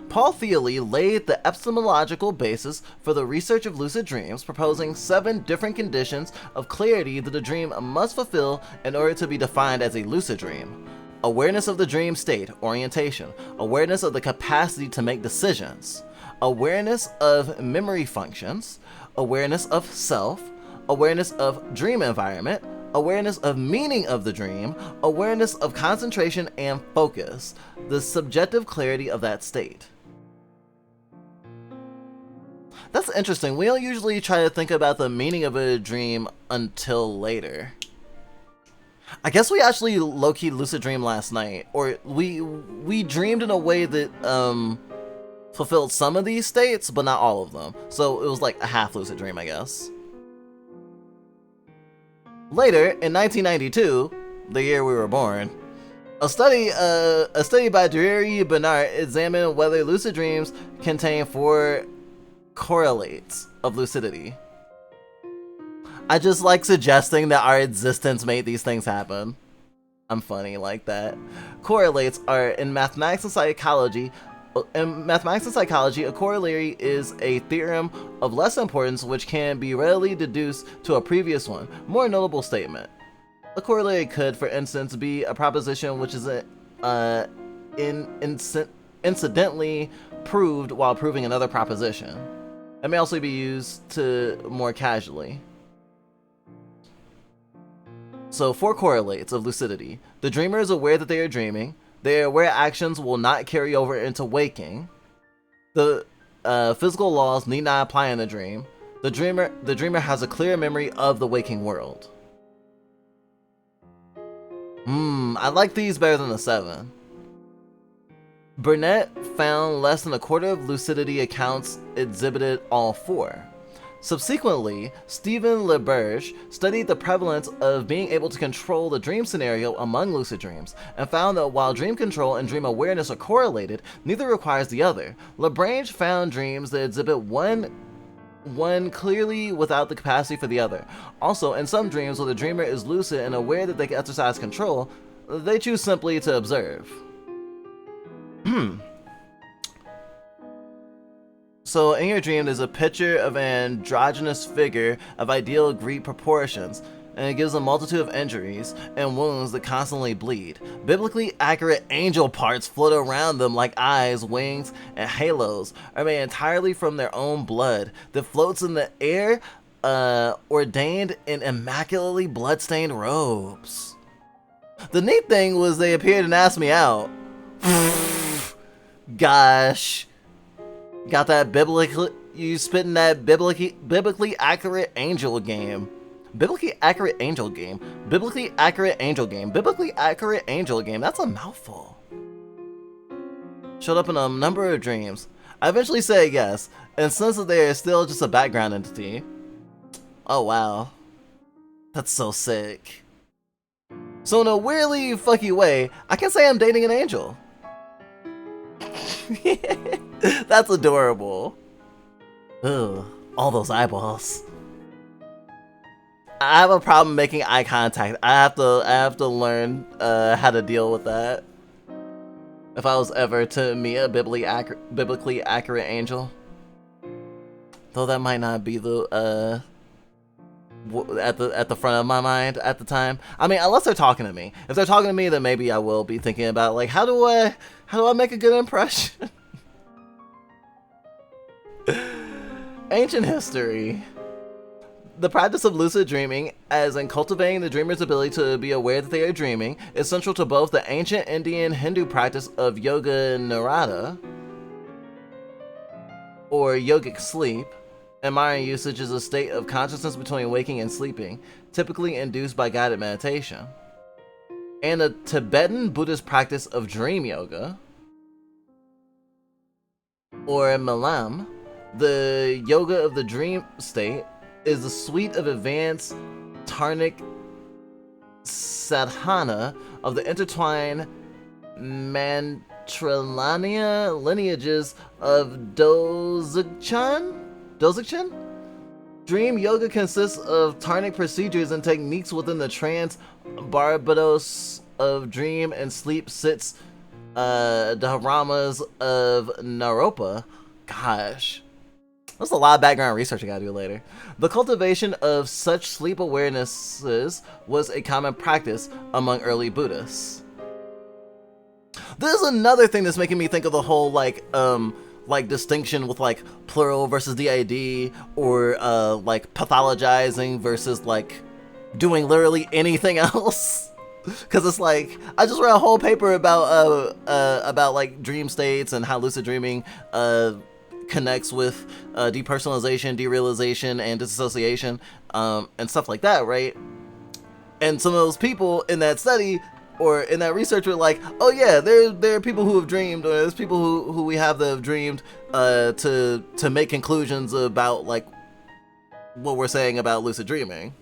S1: Paul Thiele laid the epistemological basis for the research of lucid dreams, proposing 7 different conditions of clarity that a dream must fulfill in order to be defined as a lucid dream. Awareness of the dream state, orientation, awareness of the capacity to make decisions, awareness of memory functions, awareness of self, awareness of dream environment, awareness of meaning of the dream, awareness of concentration and focus, the subjective clarity of that state. That's interesting. We don't usually try to think about the meaning of a dream until later. I guess we actually low-key lucid dreamed last night, or we dreamed in a way that fulfilled some of these states, but not all of them. So it was like a half lucid dream, I guess. Later, in 1992, the year we were born, a study by Derealization examined whether lucid dreams contain 4 correlates of lucidity. I just like suggesting that our existence made these things happen. I'm funny like that. Correlates are, in mathematics and psychology, In mathematics and psychology, a corollary is a theorem of less importance which can be readily deduced to a previous one, more notable statement. A corollary could, for instance, be a proposition which is incidentally proved while proving another proposition. It may also be used to more casually. So, 4 correlates of lucidity. The dreamer is aware that they are dreaming. They are aware actions will not carry over into waking. The physical laws need not apply in the dream. The dreamer has a clear memory of the waking world. I like these better than the 7. Burnett found less than a quarter of lucidity accounts exhibited all 4. Subsequently, Stephen LeBerge studied the prevalence of being able to control the dream scenario among lucid dreams, and found that while dream control and dream awareness are correlated, neither requires the other. LeBranch found dreams that exhibit one clearly without the capacity for the other. Also, in some dreams where the dreamer is lucid and aware that they can exercise control, they choose simply to observe. So in your dream, there's a picture of an androgynous figure of ideal Greek proportions, and it gives a multitude of injuries and wounds that constantly bleed. Biblically accurate angel parts float around them like eyes, wings, and halos, are made entirely from their own blood that floats in the air, ordained in immaculately bloodstained robes. The neat thing was they appeared and asked me out. Gosh. Got that you spitting that biblically accurate angel game. Biblically accurate angel game. Biblically accurate angel game. Biblically accurate angel game. That's a mouthful. Showed up in a number of dreams. I eventually said yes, and since they are still just a background entity. Oh wow. That's so sick. So in a weirdly fucky way, I can say I'm dating an angel. That's adorable. Ugh, all those eyeballs. I have a problem making eye contact. I have to learn how to deal with that. If I was ever to meet a biblically accurate angel, though that might not be the at the front of my mind at the time. I mean, unless they're talking to me. If they're talking to me, then maybe I will be thinking about like how do I make a good impression. Ancient history. The practice of lucid dreaming, as in cultivating the dreamer's ability to be aware that they are dreaming, is central to both the ancient Indian Hindu practice of yoga nirvana, or yogic sleep, and modern usage is a state of consciousness between waking and sleeping, typically induced by guided meditation. And the Tibetan Buddhist practice of dream yoga, or Milam, the yoga of the dream state, is a suite of advanced Tarnik sadhana of the intertwined Mantralanya lineages of Dzogchen? Dream yoga consists of Tarnik procedures and techniques within the trance barbados of dream and sleep sits dharamas of Naropa. Gosh. That's a lot of background research I gotta do later. The cultivation of such sleep awarenesses was a common practice among early Buddhists. This is another thing that's making me think of the whole like distinction with like plural versus DID, or like pathologizing versus like doing literally anything else. Cause it's like I just read a whole paper about like dream states and how lucid dreaming connects with depersonalization, derealization, and disassociation, and stuff like that, right? And some of those people in that study or in that research were like, oh yeah, there are people who have dreamed, or there's people who we have that have dreamed to make conclusions about like what we're saying about lucid dreaming.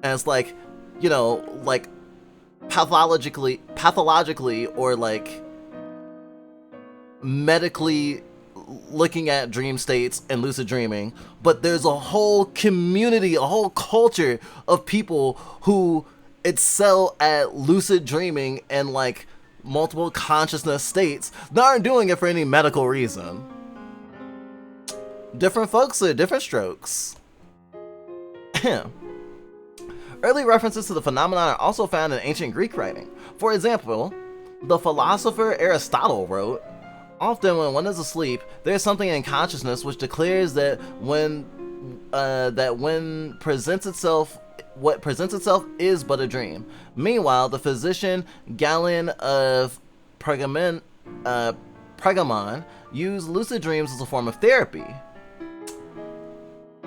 S1: And it's like, you know, like pathologically or like medically looking at dream states and lucid dreaming, but there's a whole community, a whole culture of people who excel at lucid dreaming and like multiple consciousness states that aren't doing it for any medical reason. Different folks with different strokes. Early references to the phenomenon are also found in ancient Greek writing. For example, the philosopher Aristotle wrote, "Often when one is asleep, there is something in consciousness which declares that when what presents itself is but a dream." Meanwhile, the physician Galen of Pergamon used lucid dreams as a form of therapy.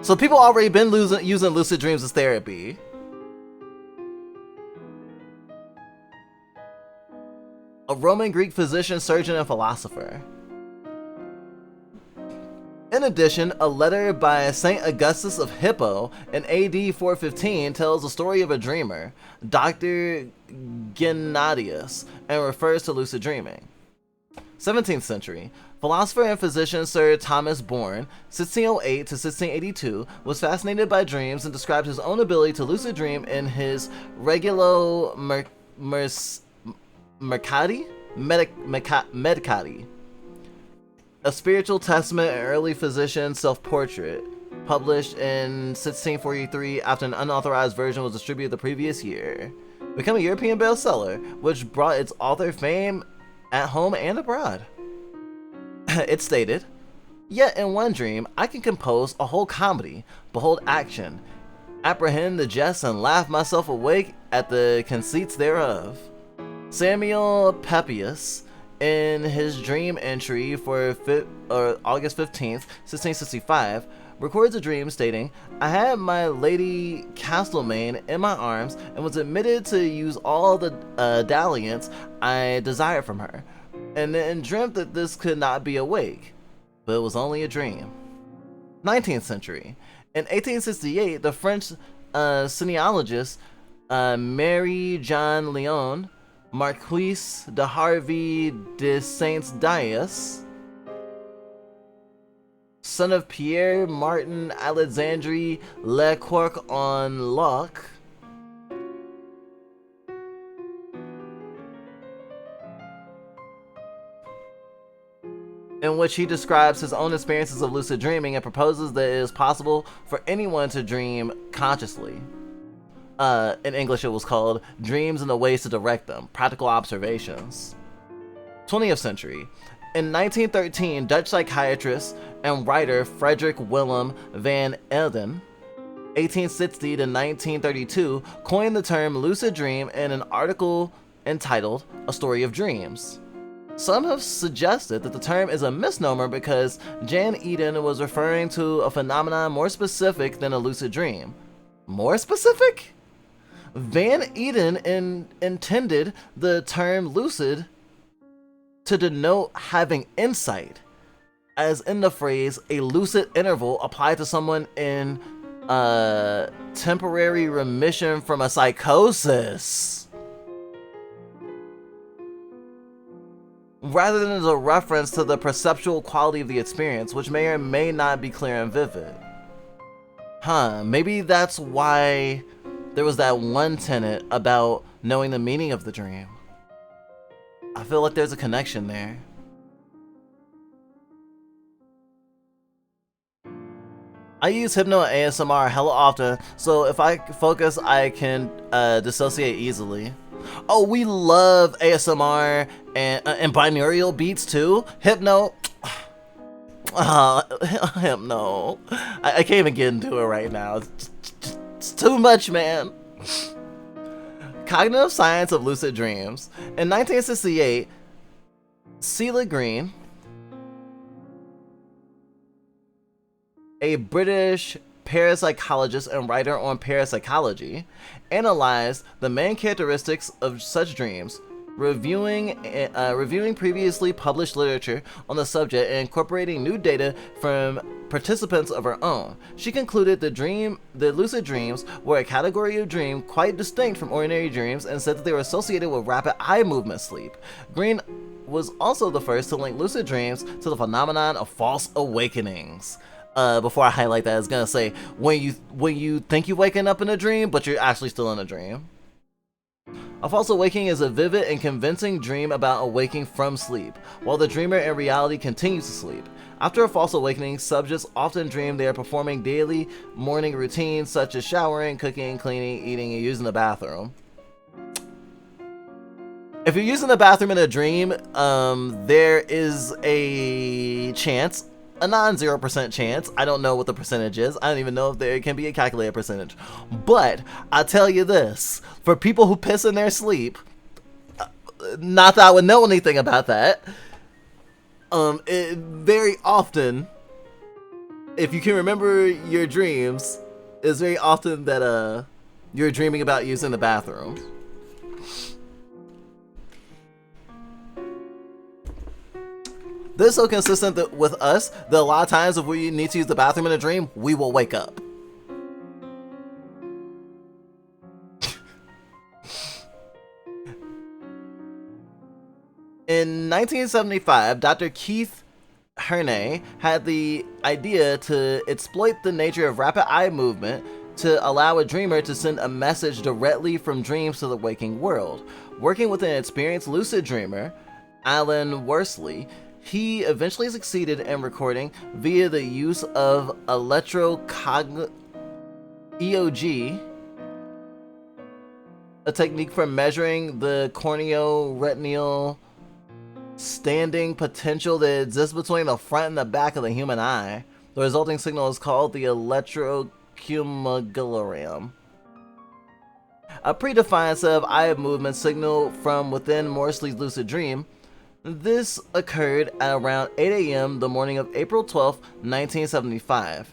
S1: So people already been using lucid dreams as therapy. A Roman Greek physician, surgeon, and philosopher. In addition, a letter by St. Augustus of Hippo in AD 415 tells the story of a dreamer, Dr. Gennadius, and refers to lucid dreaming. 17th century. Philosopher and physician Sir Thomas Bourne, 1608 to 1682, was fascinated by dreams and described his own ability to lucid dream in his Regulo Medicati, a spiritual testament and early physician self-portrait, published in 1643 after an unauthorized version was distributed the previous year. Became a European bestseller, which brought its author fame at home and abroad. It stated, "Yet in one dream I can compose a whole comedy, behold action, apprehend the jest, and laugh myself awake at the conceits thereof." Samuel Pepys, in his dream entry for August 15th, 1665, records a dream stating, "I had my Lady Castlemaine in my arms and was admitted to use all the dalliance I desired from her, and then dreamt that this could not be awake, but it was only a dream." 19th century. In 1868, the French sinologist Marie-Jeanne Léon, Marquise de Harvey de Saint-Dias, son of Pierre Martin Alexandre Lecoq-en-Loc, in which he describes his own experiences of lucid dreaming and proposes that it is possible for anyone to dream consciously. In English, it was called Dreams and the Ways to Direct Them, Practical Observations. 20th century. In 1913, Dutch psychiatrist and writer Frederick Willem van Elden, 1860 to 1932, coined the term lucid dream in an article entitled A Story of Dreams. Some have suggested that the term is a misnomer because Jan Eden was referring to a phenomenon more specific than a lucid dream. More specific? Van Eden intended the term lucid to denote having insight, as in the phrase a lucid interval applied to someone in temporary remission from a psychosis, rather than as a reference to the perceptual quality of the experience, which may or may not be clear and vivid. Maybe that's why there was that one tenet about knowing the meaning of the dream. I feel like there's a connection there. I use hypno and ASMR hella often, so if I focus, I can dissociate easily. Oh, we love ASMR and binaural beats too. Hypno. Hypno. I can't even get into it right now. It's too much, man. Cognitive Science of Lucid Dreams. In 1968, Celia Green, a British parapsychologist and writer on parapsychology, analyzed the main characteristics of such dreams, reviewing previously published literature on the subject and incorporating new data from participants of her own. She concluded the lucid dreams were a category of dream quite distinct from ordinary dreams and said that they were associated with rapid eye movement sleep. Green was also the first to link lucid dreams to the phenomenon of false awakenings. Before I highlight that, I was gonna say, when you think you're waking up in a dream, but you're actually still in a dream. A false awakening is a vivid and convincing dream about awaking from sleep, while the dreamer in reality continues to sleep. After a false awakening, subjects often dream they are performing daily morning routines such as showering, cooking, cleaning, eating, and using the bathroom. If you're using the bathroom in a dream, there is a chance, a non-0% chance. I don't know what the percentage is. I don't even know if there can be a calculated percentage. But I'll tell you this, for people who piss in their sleep, not that I would know anything about that, very often, if you can remember your dreams, it's very often that you're dreaming about using the bathroom. This is so consistent with us that a lot of times if we need to use the bathroom in a dream, we will wake up. In 1975, Dr. Keith Hernay had the idea to exploit the nature of rapid eye movement to allow a dreamer to send a message directly from dreams to the waking world. Working with an experienced lucid dreamer, Alan Worsley, he eventually succeeded in recording via the use of EOG, a technique for measuring the corneoretinal standing potential that exists between the front and the back of the human eye. The resulting signal is called the electrocumularium. A predefined set of eye movement signal from within Morsley's lucid dream. This occurred at around 8 a.m. the morning of April 12, 1975.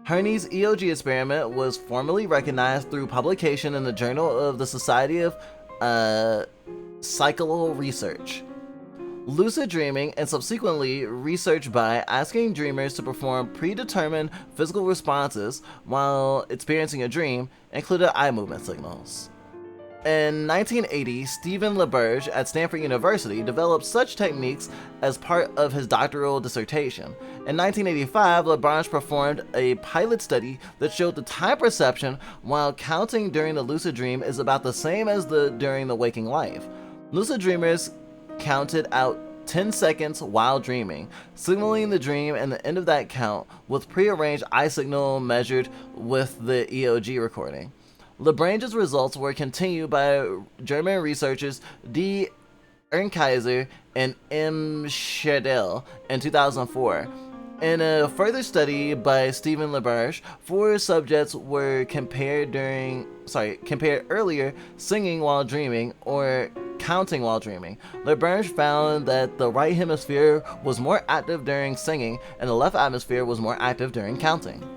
S1: Herney's EOG experiment was formally recognized through publication in the Journal of the Society of Psychical Research. Lucid dreaming, and subsequently research by asking dreamers to perform predetermined physical responses while experiencing a dream, included eye movement signals. In 1980, Stephen LaBerge at Stanford University developed such techniques as part of his doctoral dissertation. In 1985, LaBerge performed a pilot study that showed the time perception while counting during the lucid dream is about the same as during the waking life. Lucid dreamers counted out 10 seconds while dreaming, signaling the dream and the end of that count with prearranged eye signal measured with the EOG recording. Lagrange's results were continued by German researchers D. Ernkaiser and M. Schedel in 2004. In a further study by Stephen LaBerge, 4 subjects were compared earlier singing while dreaming or counting while dreaming. LaBerge found that the right hemisphere was more active during singing and the left hemisphere was more active during counting.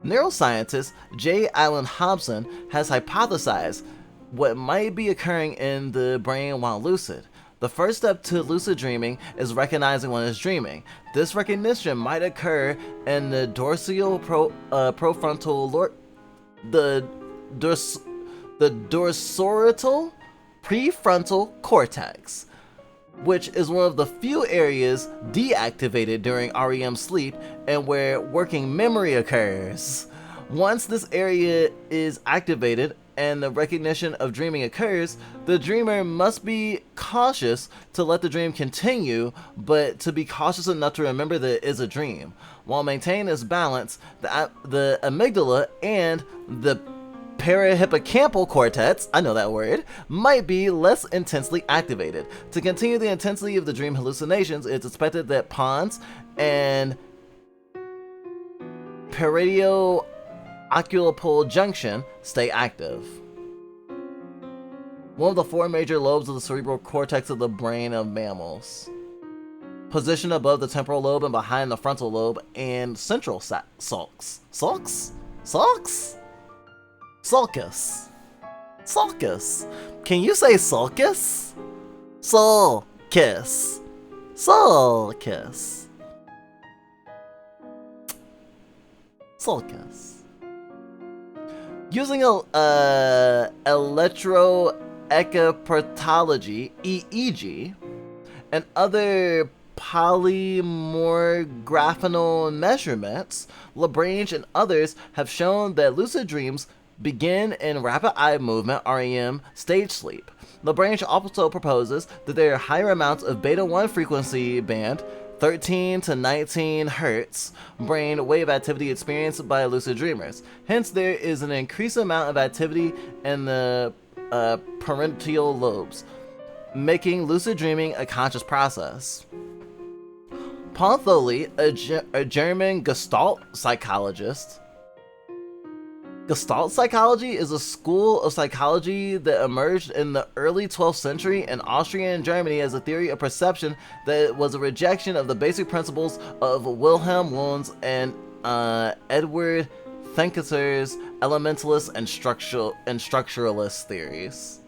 S1: Neuroscientist J. Allen Hobson has hypothesized what might be occurring in the brain while lucid. The first step to lucid dreaming is recognizing one is dreaming. This recognition might occur in the dorsolateral prefrontal cortex, which is one of the few areas deactivated during REM sleep and where working memory occurs. Once this area is activated and the recognition of dreaming occurs, the dreamer must be cautious to let the dream continue, but to be cautious enough to remember that it is a dream. While maintaining this balance, the amygdala and the parahippocampal cortex, I know that word, might be less intensely activated. To continue the intensity of the dream hallucinations, it's expected that pons and peritio-occipital junction stay active. One of the 4 major lobes of the cerebral cortex of the brain of mammals. Positioned above the temporal lobe and behind the frontal lobe and central sulcus. Sulcus? Can you say sulcus? Sulcus. Using electroencephalography (EEG) and other polymorphic measurements, Lagrange and others have shown that lucid dreams begin in rapid eye movement (REM) stage sleep. Lagrange also proposes that there are higher amounts of beta 1 frequency band, 13 to 19 hertz, brain wave activity experienced by lucid dreamers. Hence, there is an increased amount of activity in the parietal lobes, making lucid dreaming a conscious process. Paul Thole, a German Gestalt psychologist. Gestalt psychology is a school of psychology that emerged in the early 12th century in Austria and Germany as a theory of perception that was a rejection of the basic principles of Wilhelm Wundt's and Edward Thankesser's elementalist and structuralist theories.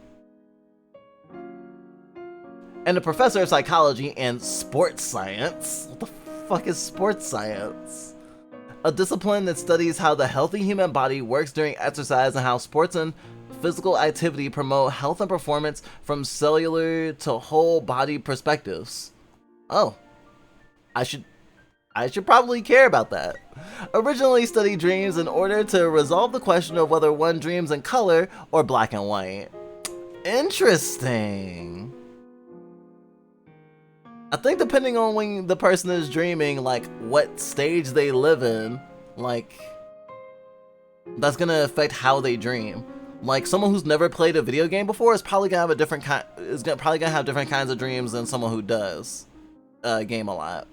S1: And a professor of psychology and sports science. What the fuck is sports science? A discipline that studies how the healthy human body works during exercise and how sports and physical activity promote health and performance from cellular to whole body perspectives. Oh, I should probably care about that. Originally studied dreams in order to resolve the question of whether one dreams in color or black and white. Interesting. I think depending on when the person is dreaming, like what stage they live in, like that's gonna affect how they dream. Like someone who's never played a video game before is probably gonna have a different probably gonna have different kinds of dreams than someone who does game a lot.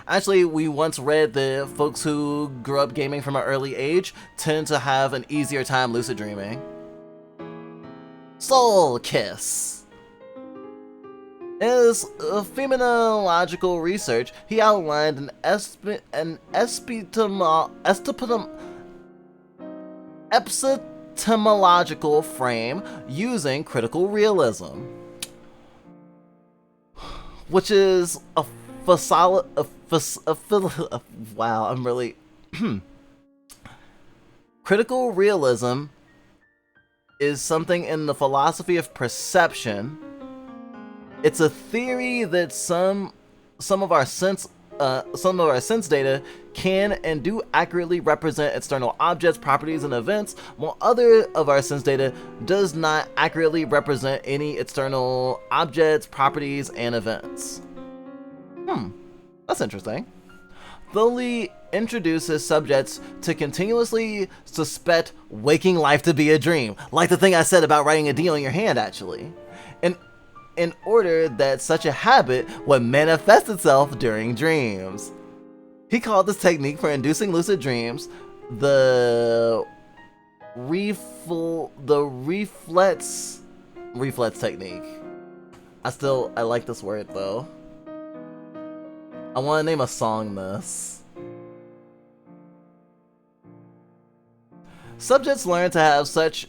S1: Actually, we once read that folks who grew up gaming from an early age tend to have an easier time lucid dreaming. Soul Kiss. In his phenomenological research, he outlined an epistemological frame using critical realism, which is wow, I'm really critical realism is something in the philosophy of perception. It's a theory that some of our sense data can and do accurately represent external objects, properties, and events, while other of our sense data does not accurately represent any external objects, properties, and events. That's interesting. Thole introduces subjects to continuously suspect waking life to be a dream, like the thing I said about writing a D on your hand, actually. In order that such a habit would manifest itself during dreams. He called this technique for inducing lucid dreams the reflex technique. I like this word though. I want to name a song this. Subjects learn to have such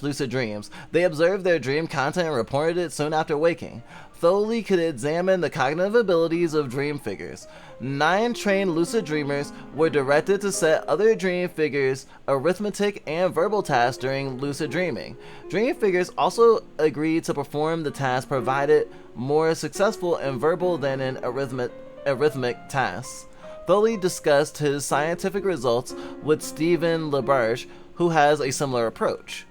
S1: lucid dreams. They observed their dream content and reported it soon after waking. Thole could examine the cognitive abilities of dream figures. 9 trained lucid dreamers were directed to set other dream figures arithmetic and verbal tasks during lucid dreaming. Dream figures also agreed to perform the task provided more successful in verbal than in arithmetic tasks. Thole discussed his scientific results with Stephen LaBerge, who has a similar approach.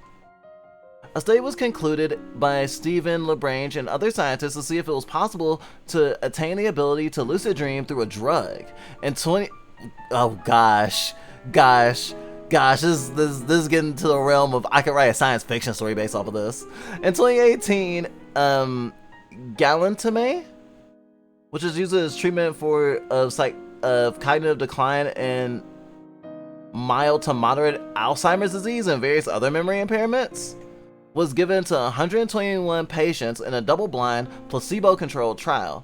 S1: A study was concluded by Stephen LaBerge and other scientists to see if it was possible to attain the ability to lucid dream through a drug. Oh gosh, this is getting to the realm of I could write a science fiction story based off of this. In 2018, galantamine, which is used as treatment of cognitive decline and mild to moderate Alzheimer's disease and various other memory impairments, was given to 121 patients in a double-blind, placebo-controlled trial,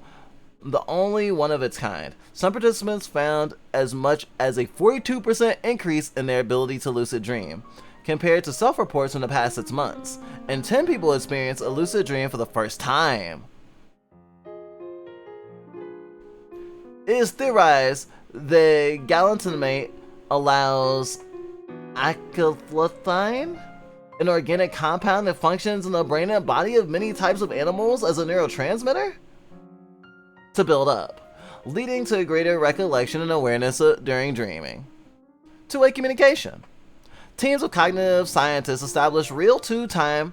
S1: the only one of its kind. Some participants found as much as a 42% increase in their ability to lucid dream, compared to self-reports from the past 6 months, and 10 people experienced a lucid dream for the first time. It is theorized that galantamine allows acetylcholine, an organic compound that functions in the brain and body of many types of animals as a neurotransmitter, to build up, leading to greater recollection and awareness during dreaming. Two-way communication. Teams of cognitive scientists established real-time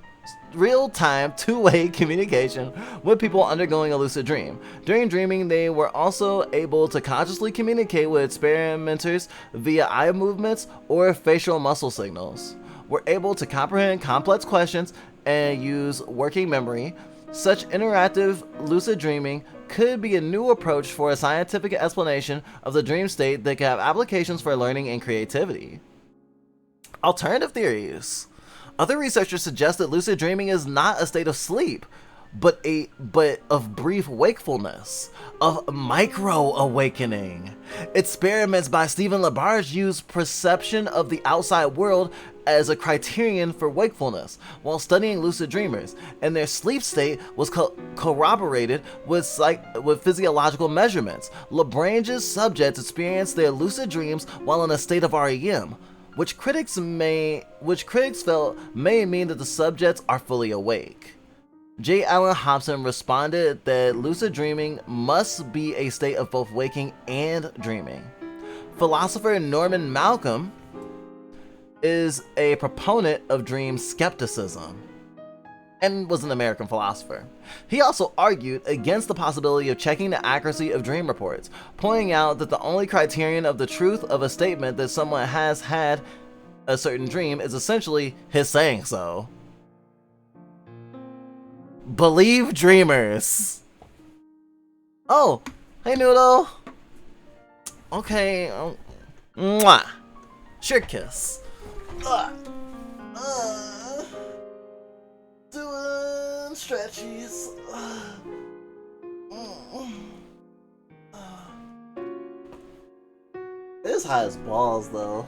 S1: two-way communication with people undergoing a lucid dream. During dreaming, they were also able to consciously communicate with experimenters via eye movements or facial muscle signals. Were able to comprehend complex questions and use working memory. Such interactive lucid dreaming could be a new approach for a scientific explanation of the dream state that could have applications for learning and creativity. Alternative theories. Other researchers suggest that lucid dreaming is not a state of sleep, but of brief wakefulness, of micro-awakening. Experiments by Stephen LaBarge use perception of the outside world as a criterion for wakefulness while studying lucid dreamers, and their sleep state was corroborated with physiological measurements. LaBrange's subjects experienced their lucid dreams while in a state of REM, which critics felt may mean that the subjects are fully awake. J. Allen Hobson responded that lucid dreaming must be a state of both waking and dreaming. Philosopher Norman Malcolm is a proponent of dream skepticism and was an American philosopher. He also argued against the possibility of checking the accuracy of dream reports, pointing out that the only criterion of the truth of a statement that someone has had a certain dream is essentially his saying so. Believe dreamers. Oh, hey Noodle. Okay. Mwah. Sure kiss. Doing stretchies. It's hot as balls though.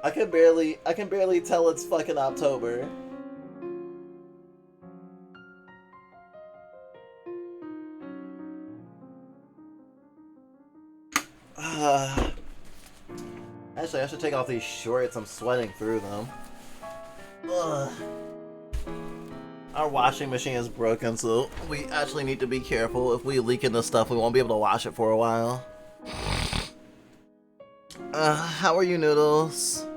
S1: I can barely tell it's fucking October. Actually, I should take off these shorts. I'm sweating through them. Ugh. Our washing machine is broken, so we actually need to be careful. If we leak into stuff, we won't be able to wash it for a while. How are you, Noodles?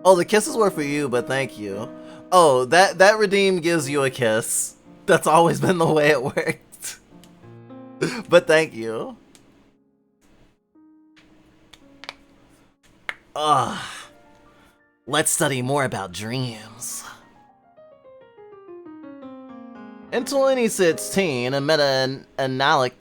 S1: Oh, the kisses were for you, but thank you. Oh, that redeem gives you a kiss. That's always been the way it worked. But thank you. Let's study more about dreams. In 2016, a meta-analytic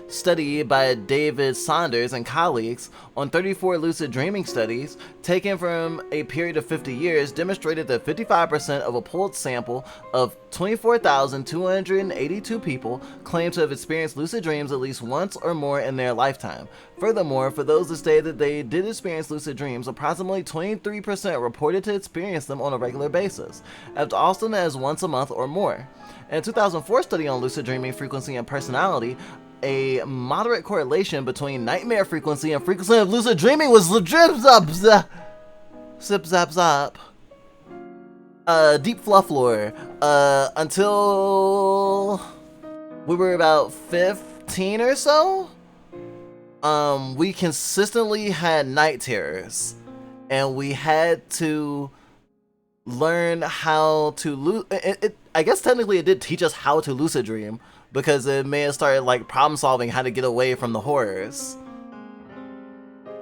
S1: study by David Saunders and colleagues on 34 lucid dreaming studies taken from a period of 50 years demonstrated that 55% of a pooled sample of 24,282 people claimed to have experienced lucid dreams at least once or more in their lifetime. Furthermore, for those that stated that they did experience lucid dreams, approximately 23% reported to experience them on a regular basis, as often as once a month or more. In a 2004 study on lucid dreaming frequency and personality, a moderate correlation between nightmare frequency and frequency of lucid dreaming was deep fluff lore. Until we were about 15 or so, we consistently had night terrors, and we had to learn how to I guess technically it did teach us how to lucid dream, because it may have started like problem solving how to get away from the horrors.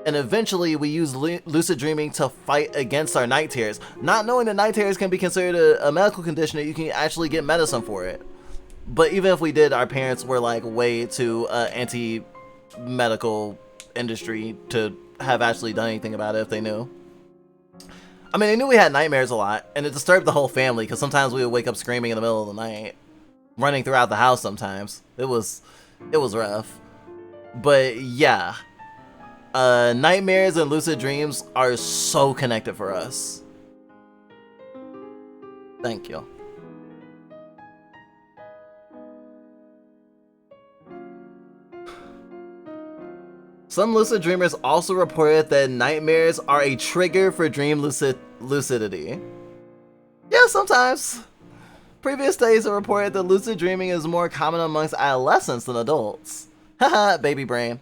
S1: And eventually we used lucid dreaming to fight against our night terrors, not knowing that night terrors can be considered a medical condition that you can actually get medicine for it. But even if we did, our parents were like way too anti-medical industry to have actually done anything about it if they knew. I mean, they knew we had nightmares a lot, and it disturbed the whole family, because sometimes we would wake up screaming in the middle of the night, running throughout the house sometimes. It was rough. But yeah, nightmares and lucid dreams are so connected for us. Thank you. Some lucid dreamers also reported that nightmares are a trigger for dream lucidity. Yeah, sometimes. Previous studies have reported that lucid dreaming is more common amongst adolescents than adults. Haha, baby brain.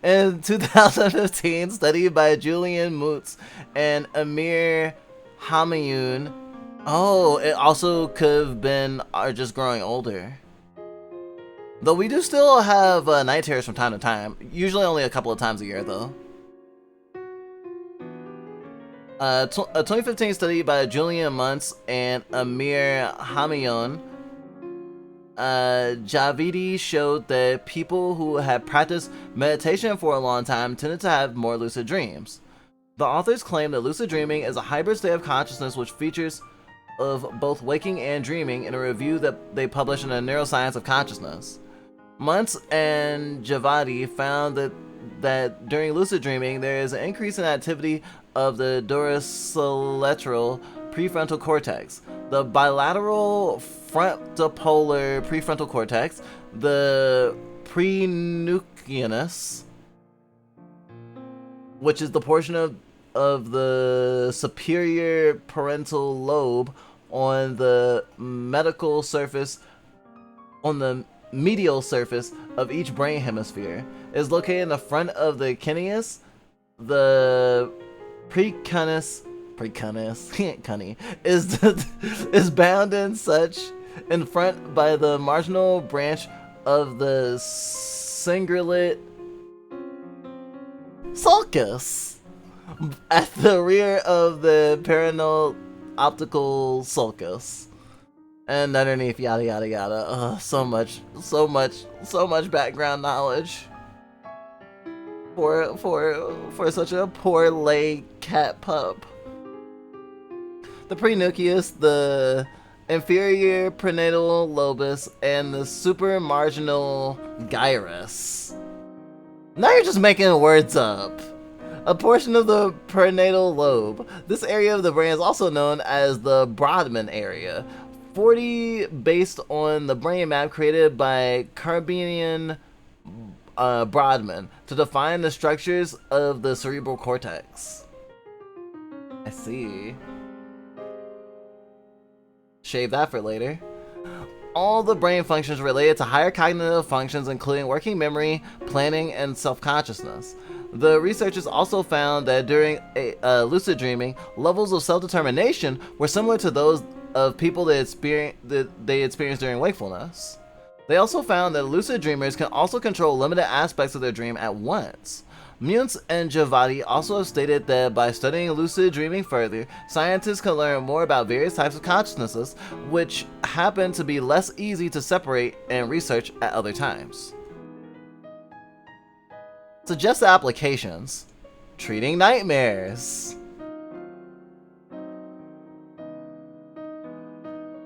S1: In 2015, study by Julian Moots and Amir Hamayoun. Oh, it also could have been are just growing older. Though we do still have night terrors from time to time. Usually only a couple of times a year, though. A 2015 study by Julian Muntz and Amir Hamayoun. Javidi showed that people who had practiced meditation for a long time tended to have more lucid dreams. The authors claim that lucid dreaming is a hybrid state of consciousness which features of both waking and dreaming in a review that they published in the Neuroscience of Consciousness. Muntz and Javadi found that during lucid dreaming there is an increase in activity of the dorsolateral prefrontal cortex, the bilateral frontopolar prefrontal cortex, the prenucleus, which is the portion of the superior parental lobe on the medial surface of each brain hemisphere, is located in the front of the cuneus. The precuneus is bound in front by the marginal branch of the cingulate sulcus at the rear of the perineal optical sulcus. And underneath, yada yada yada. So much background knowledge for such a poor lay cat pup. The prenucleus, the inferior prenatal lobus, and the supramarginal gyrus. Now you're just making words up. A portion of the prenatal lobe. This area of the brain is also known as the Brodmann area. 40 based on the brain map created by Carbinian Brodmann to define the structures of the cerebral cortex. I see. Shave that for later. All the brain functions related to higher cognitive functions, including working memory, planning, and self-consciousness. The researchers also found that during lucid dreaming, levels of self-determination were similar to those of people that they experienced during wakefulness. They also found that lucid dreamers can also control limited aspects of their dream at once. Muntz and Javadi also have stated that by studying lucid dreaming further, scientists can learn more about various types of consciousnesses, which happen to be less easy to separate and research at other times. Suggested applications: treating nightmares.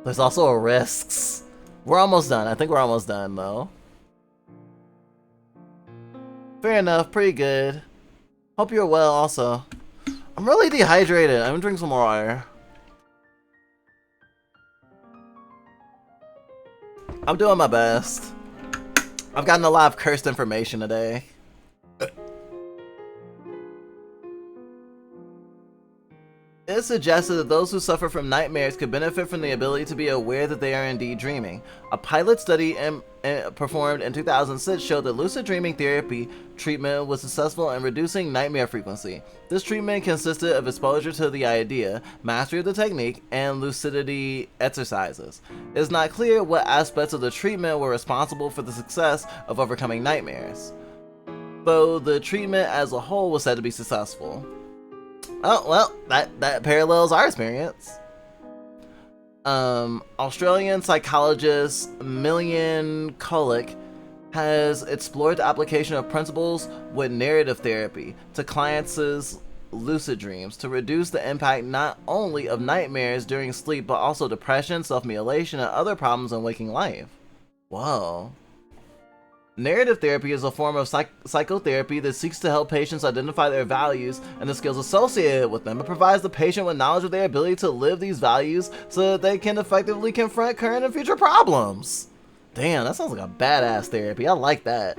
S1: There's also risks. We're almost done. I think we're almost done, though. Fair enough. Pretty good. Hope you're well, also. I'm really dehydrated. I'm gonna drink some more water. I'm doing my best. I've gotten a lot of cursed information today. It suggested that those who suffer from nightmares could benefit from the ability to be aware that they are indeed dreaming. A pilot study performed in 2006 showed that lucid dreaming therapy treatment was successful in reducing nightmare frequency. This treatment consisted of exposure to the idea, mastery of the technique, and lucidity exercises. It is not clear what aspects of the treatment were responsible for the success of overcoming nightmares, though the treatment as a whole was said to be successful. Oh, well, that parallels our experience. Australian psychologist Millian Kulik has explored the application of principles with narrative therapy to clients' lucid dreams to reduce the impact not only of nightmares during sleep, but also depression, self-mutilation, and other problems in waking life. Whoa. Narrative therapy is a form of psychotherapy that seeks to help patients identify their values and the skills associated with them. It provides the patient with knowledge of their ability to live these values so that they can effectively confront current and future problems. Damn, that sounds like a badass therapy. I like that.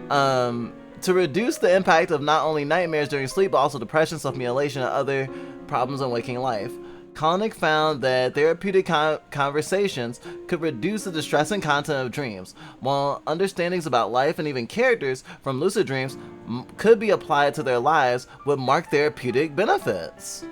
S1: To reduce the impact of not only nightmares during sleep, but also depression, self-mutilation, and other problems in waking life. Kalanick found that therapeutic conversations could reduce the distressing content of dreams, while understandings about life and even characters from lucid dreams could be applied to their lives with marked therapeutic benefits.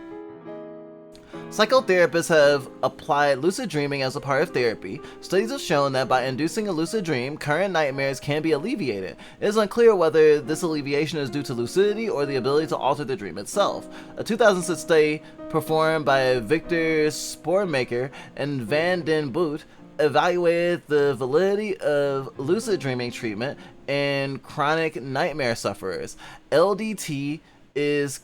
S1: Psychotherapists have applied lucid dreaming as a part of therapy. Studies have shown that by inducing a lucid dream, current nightmares can be alleviated. It is unclear whether this alleviation is due to lucidity or the ability to alter the dream itself. A 2006 study performed by Victor Spoormaker and Van den Boot evaluated the validity of lucid dreaming treatment in chronic nightmare sufferers. LDT is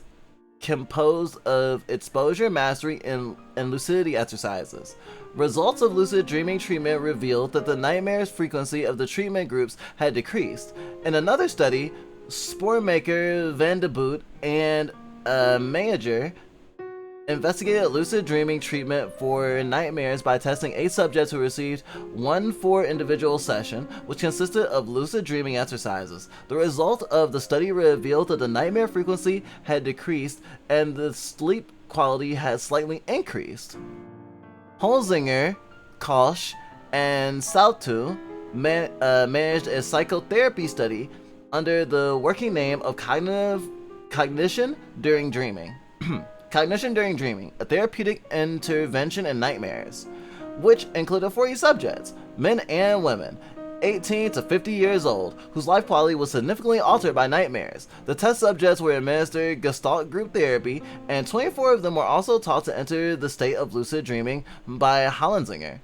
S1: composed of exposure, mastery, and lucidity exercises. Results of lucid dreaming treatment revealed that the nightmares frequency of the treatment groups had decreased. In another study, Spoormaker, Van de Boot, and Mayer investigated lucid dreaming treatment for nightmares by testing 8 subjects who received 1 4-individual session, which consisted of lucid dreaming exercises. The result of the study revealed that the nightmare frequency had decreased and the sleep quality had slightly increased. Holzinger, Koch, and Sautu managed a psychotherapy study under the working name of Cognition During Dreaming. Cognition During Dreaming, a therapeutic intervention in nightmares, which included 40 subjects, men and women, 18 to 50 years old, whose life quality was significantly altered by nightmares. The test subjects were administered Gestalt group therapy, and 24 of them were also taught to enter the state of lucid dreaming by Holzinger.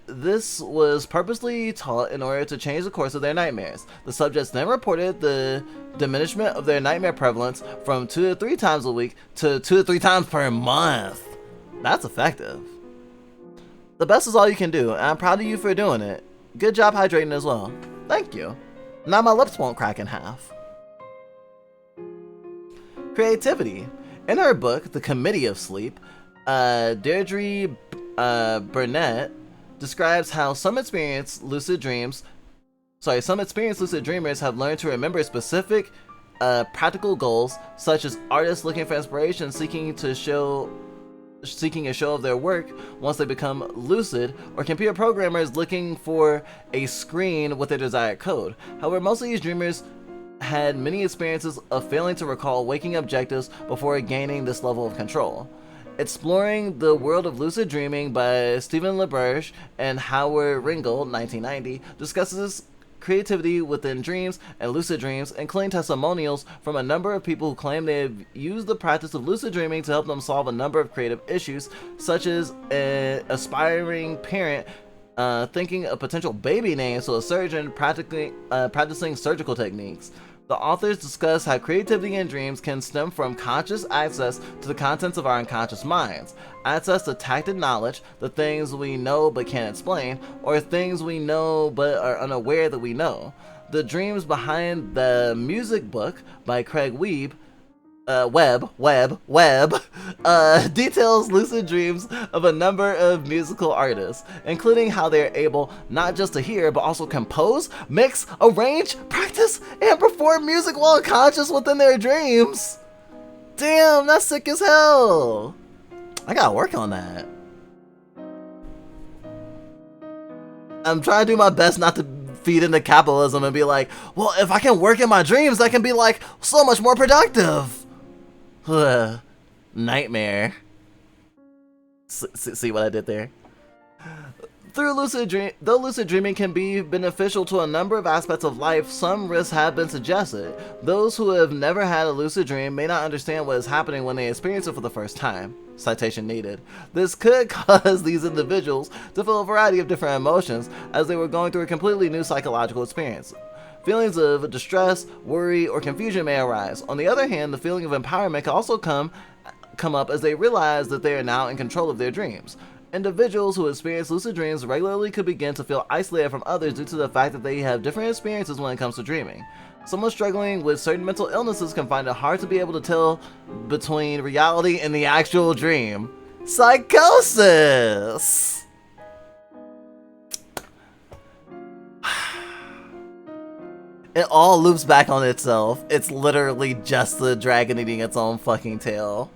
S1: This was purposely taught in order to change the course of their nightmares. The subjects then reported the diminishment of their nightmare prevalence from 2 to 3 times a week to 2 to 3 times per month. That's effective. The best is all you can do, and I'm proud of you for doing it. Good job hydrating as well. Thank you. Now my lips won't crack in half. Creativity. In her book, The Committee of Sleep, Deirdre Burnett describes how some experienced lucid dreamers have learned to remember specific practical goals, such as artists looking for inspiration, seeking a show of their work once they become lucid, or computer programmers looking for a screen with their desired code. However, most of these dreamers had many experiences of failing to recall waking objectives before gaining this level of control. Exploring the World of Lucid Dreaming by Stephen LaBerge and Howard Ringgold, 1990, discusses creativity within dreams and lucid dreams, including testimonials from a number of people who claim they have used the practice of lucid dreaming to help them solve a number of creative issues, such as an aspiring parent thinking of potential baby names to a surgeon practicing surgical techniques. The authors discuss how creativity in dreams can stem from conscious access to the contents of our unconscious minds, access to tacit knowledge, the things we know but can't explain, or things we know but are unaware that we know. The dreams behind the music book by Craig Webb details lucid dreams of a number of musical artists, including how they are able not just to hear, but also compose, mix, arrange, practice, and perform music while unconscious within their dreams. Damn, that's sick as hell. I gotta work on that. I'm trying to do my best not to feed into capitalism and be like, well, if I can work in my dreams, I can be like so much more productive. Nightmare. See what I did there? Though lucid dreaming can be beneficial to a number of aspects of life, some risks have been suggested. Those who have never had a lucid dream may not understand what is happening when they experience it for the first time. Citation needed. This could cause these individuals to feel a variety of different emotions as they were going through a completely new psychological experience. Feelings of distress, worry, or confusion may arise. On the other hand, the feeling of empowerment can also come up as they realize that they are now in control of their dreams. Individuals who experience lucid dreams regularly could begin to feel isolated from others due to the fact that they have different experiences when it comes to dreaming. Someone struggling with certain mental illnesses can find it hard to be able to tell between reality and the actual dream. Psychosis! It all loops back on itself. It's literally just the dragon eating its own fucking tail.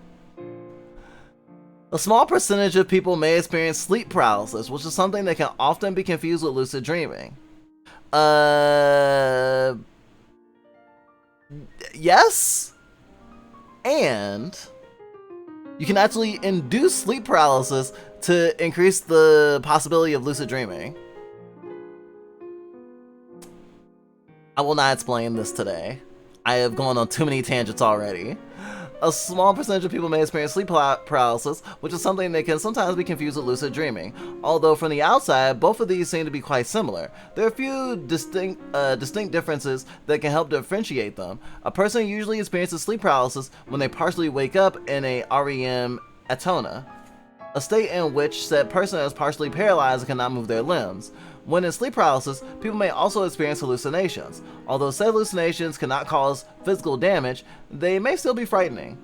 S1: A small percentage of people may experience sleep paralysis, which is something that can often be confused with lucid dreaming. Yes? And you can actually induce sleep paralysis to increase the possibility of lucid dreaming. I will not explain this today. I have gone on too many tangents already. A small percentage of people may experience sleep paralysis, which is something that can sometimes be confused with lucid dreaming. Although from the outside, both of these seem to be quite similar. There are a few distinct differences that can help differentiate them. A person usually experiences sleep paralysis when they partially wake up in a REM atona, a state in which said person is partially paralyzed and cannot move their limbs. When in sleep paralysis, people may also experience hallucinations. Although said hallucinations cannot cause physical damage, they may still be frightening.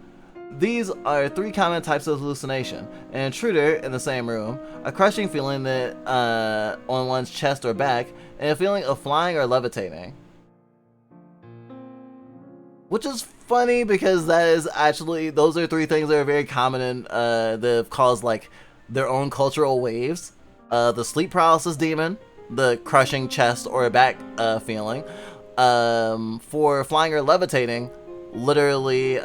S1: These are three common types of hallucination: an intruder in the same room, a crushing feeling that on one's chest or back, and a feeling of flying or levitating. Which is funny because that is actually, those are three things that are very common and that have caused like their own cultural waves. The sleep paralysis demon, the crushing chest or back feeling. For flying or levitating, literally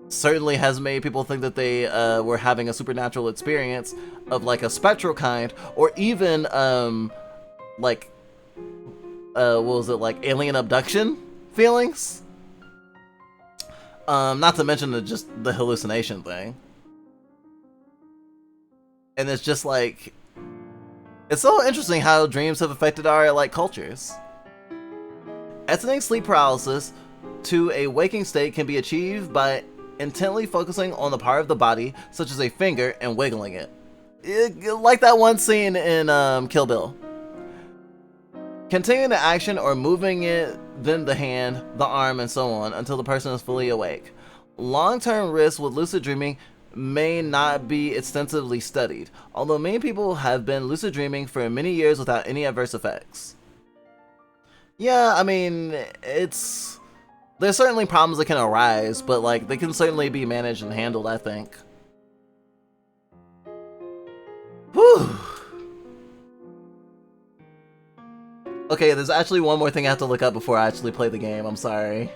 S1: certainly has made people think that they were having a supernatural experience of like a spectral kind, or even like what was it, like alien abduction feelings. Not to mention just the hallucination thing. And it's just like, it's so interesting how dreams have affected our like cultures. Exiting sleep paralysis to a waking state can be achieved by intently focusing on the part of the body, such as a finger, and wiggling it. Like that one scene in Kill Bill. Continuing the action or moving it, then the hand, the arm, and so on until the person is fully awake. Long-term risks with lucid dreaming may not be extensively studied, although many people have been lucid dreaming for many years without any adverse effects. Yeah, I mean, there's certainly problems that can arise, but like they can certainly be managed and handled, I think. Whew. Okay, there's actually one more thing I have to look up before I actually play the game. I'm sorry.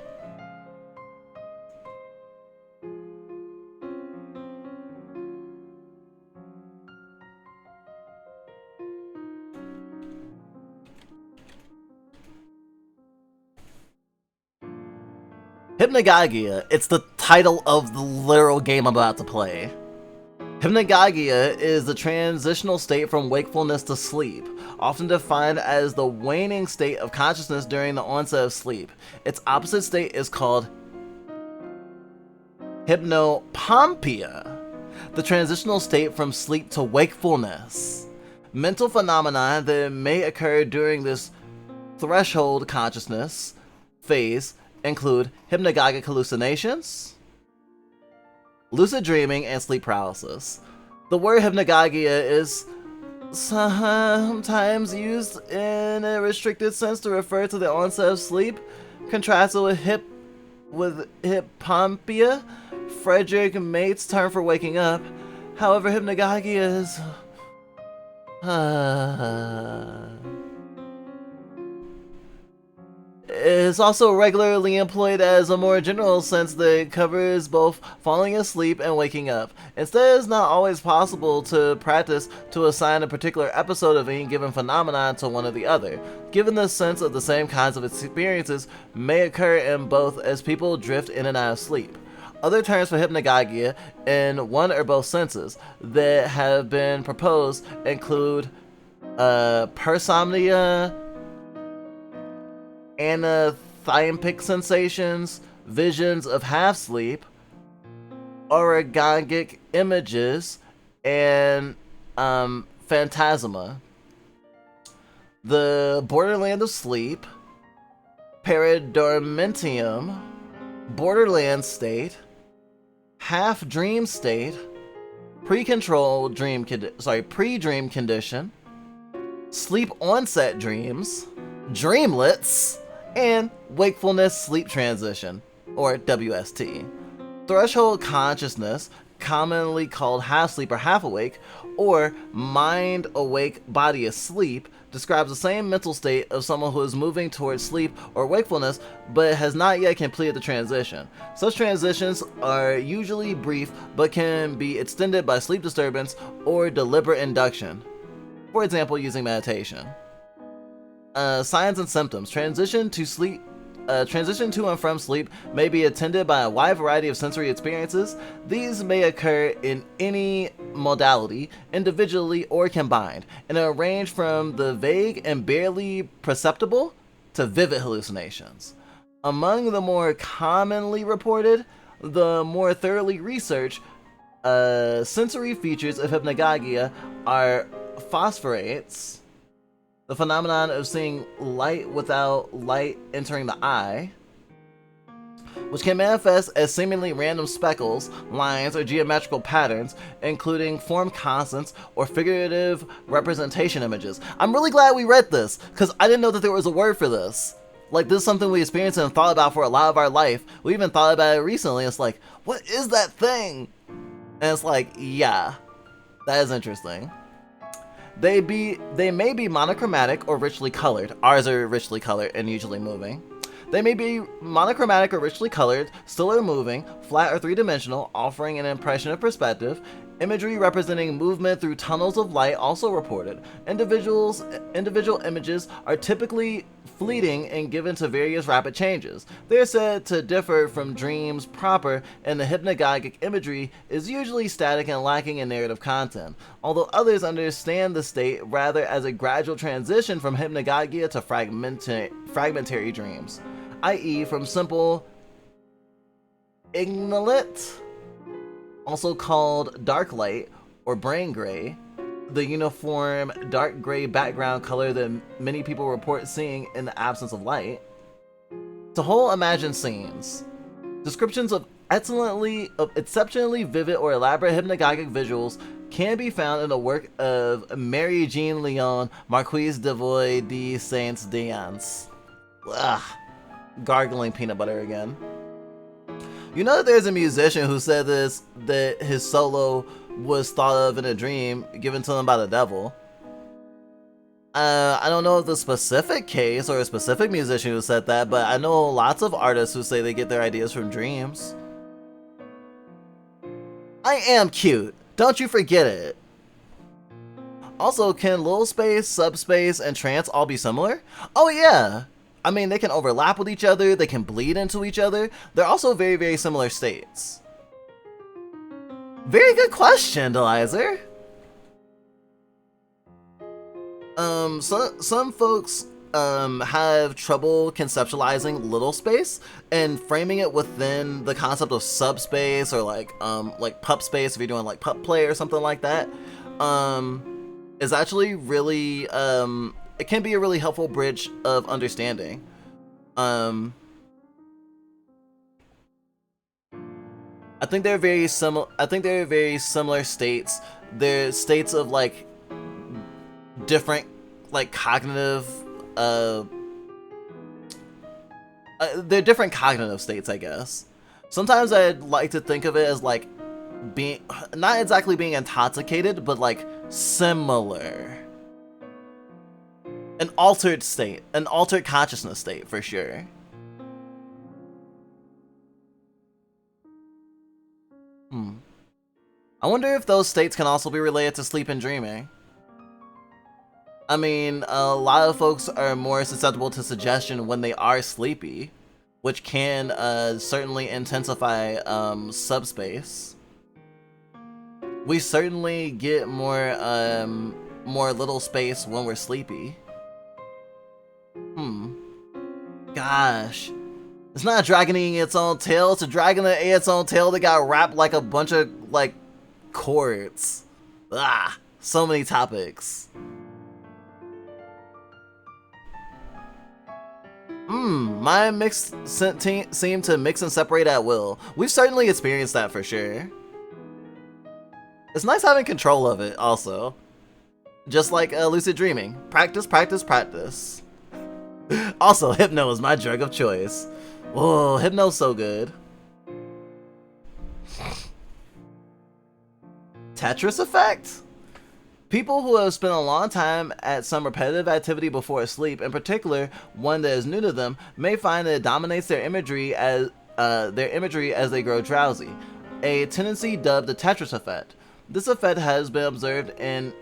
S1: Hypnagogia. It's the title of the literal game I'm about to play. Hypnagogia is the transitional state from wakefulness to sleep, often defined as the waning state of consciousness during the onset of sleep. Its opposite state is called hypnopompia, the transitional state from sleep to wakefulness. Mental phenomena that may occur during this threshold consciousness phase include hypnagogic hallucinations, lucid dreaming, and sleep paralysis. The word hypnagogia is sometimes used in a restricted sense to refer to the onset of sleep, contrasted with hypnopompia, Frederick Mate's term for waking up. However, hypnagogia is is also regularly employed as a more general sense that covers both falling asleep and waking up. Instead, it's not always possible to practice to assign a particular episode of any given phenomenon to one or the other, given the sense of the same kinds of experiences may occur in both as people drift in and out of sleep. Other terms for hypnagogia in one or both senses that have been proposed include persomnia, anathymic sensations, visions of half sleep, orgagic images, and phantasma. The borderland of sleep, paradormentium, borderland state, half dream state, pre-dream condition, sleep onset dreams, dreamlets, and wakefulness sleep transition, or WST. Threshold consciousness commonly called half sleep or half awake, or mind awake, body asleep, describes the same mental state of someone who is moving towards sleep or wakefulness but has not yet completed the transition. Such transitions are usually brief but can be extended by sleep disturbance or deliberate induction, for example using meditation. Signs and symptoms. Transition to and from sleep may be attended by a wide variety of sensory experiences. These may occur in any modality, individually or combined, and range from the vague and barely perceptible to vivid hallucinations. Among the more commonly reported, the more thoroughly researched sensory features of hypnagogia are phosphorates, the phenomenon of seeing light without light entering the eye, which can manifest as seemingly random speckles, lines, or geometrical patterns, including form constants or figurative representation images. I'm really glad we read this, because I didn't know that there was a word for this. Like, this is something we experienced and thought about for a lot of our life. We even thought about it recently. It's like, what is that thing? And it's like, yeah, that is interesting. They may be monochromatic or richly colored. Ours are richly colored and usually moving. They may be monochromatic or richly colored, still or moving, flat or three-dimensional, offering an impression of perspective. Imagery representing movement through tunnels of light also reported. Individual images are typically fleeting and given to various rapid changes. They are said to differ from dreams proper, and the hypnagogic imagery is usually static and lacking in narrative content, although others understand the state rather as a gradual transition from hypnagogia to fragmentary dreams, i.e. from simple ignolet, also called dark light or brain gray, the uniform dark gray background color that many people report seeing in the absence of light, to whole imagined scenes. Descriptions of exceptionally vivid or elaborate hypnagogic visuals can be found in the work of Mary Jean Leon, Marquise Devoy de Saint-Diance. Ugh, gargling peanut butter again. You know that there's a musician who said that his solo was thought of in a dream given to him by the devil. I don't know of the specific case or a specific musician who said that, but I know lots of artists who say they get their ideas from dreams. I am cute. Don't you forget it. Also, can little space, subspace, and trance all be similar? Oh yeah. I mean, they can overlap with each other, they can bleed into each other. They're also very, very similar states. Very good question, Delizer. Some folks have trouble conceptualizing little space and framing it within the concept of subspace or like pup space if you're doing like pup play or something like that. Is actually really it can be a really helpful bridge of understanding. I think they're very similar. I think they're very similar states. They're states of like different, like cognitive. They're different cognitive states, I guess. Sometimes I'd like to think of it as like being not exactly being intoxicated, but like similar. An altered state, an altered consciousness state for sure. I wonder if those states can also be related to sleep and dreaming. I mean, a lot of folks are more susceptible to suggestion when they are sleepy, which can certainly intensify subspace. We certainly get more little space when we're sleepy. Gosh. It's not a dragon eating its own tail, it's a dragon that ate its own tail that got wrapped like a bunch of, like, cords. Ah, so many topics. Mind mix seem to mix and separate at will. We've certainly experienced that for sure. It's nice having control of it, also. Just like lucid dreaming. Practice, practice, practice. Also, Hypno is my drug of choice. Whoa, Hypno's so good. Tetris effect? People who have spent a long time at some repetitive activity before sleep, in particular one that is new to them, may find that it dominates their imagery as they grow drowsy, a tendency dubbed the Tetris effect. This effect has been observed in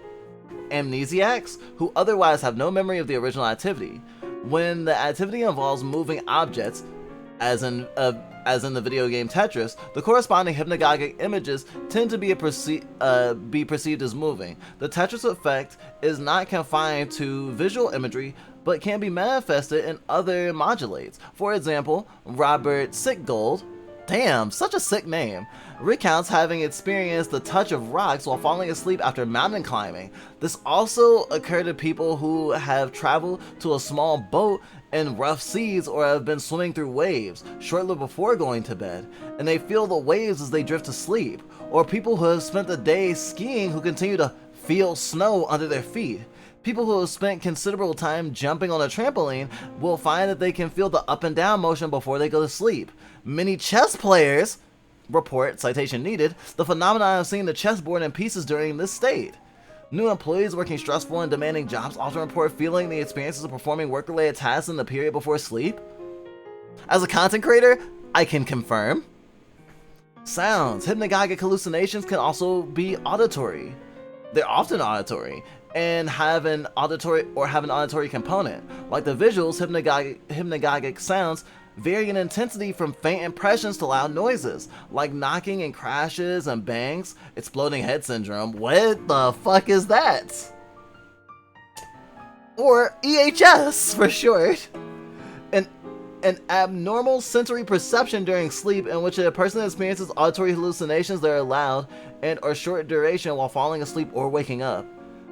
S1: amnesiacs who otherwise have no memory of the original activity. When the activity involves moving objects, as in the video game Tetris, the corresponding hypnagogic images tend to be perceived as moving. The Tetris effect is not confined to visual imagery, but can be manifested in other modulates. For example, Robert Sickgold, damn, such a sick name, recounts having experienced the touch of rocks while falling asleep after mountain climbing. This also occurred to people who have traveled to a small boat in rough seas or have been swimming through waves shortly before going to bed, and they feel the waves as they drift to sleep, or people who have spent the day skiing who continue to feel snow under their feet. People who have spent considerable time jumping on a trampoline will find that they can feel the up and down motion before they go to sleep. Many chess players report, citation needed, the phenomenon of seeing the chessboard in pieces during this state. New employees working stressful and demanding jobs often report feeling the experiences of performing work-related tasks in the period before sleep. As a content creator, I can confirm. Sounds. Hypnagogic hallucinations can also be auditory. They're often auditory and have an auditory component. Like the visuals, hypnagogic sounds vary in intensity from faint impressions to loud noises, like knocking and crashes and bangs, exploding head syndrome. What the fuck is that? Or EHS for short. An abnormal sensory perception during sleep in which a person experiences auditory hallucinations that are loud and or short duration while falling asleep or waking up.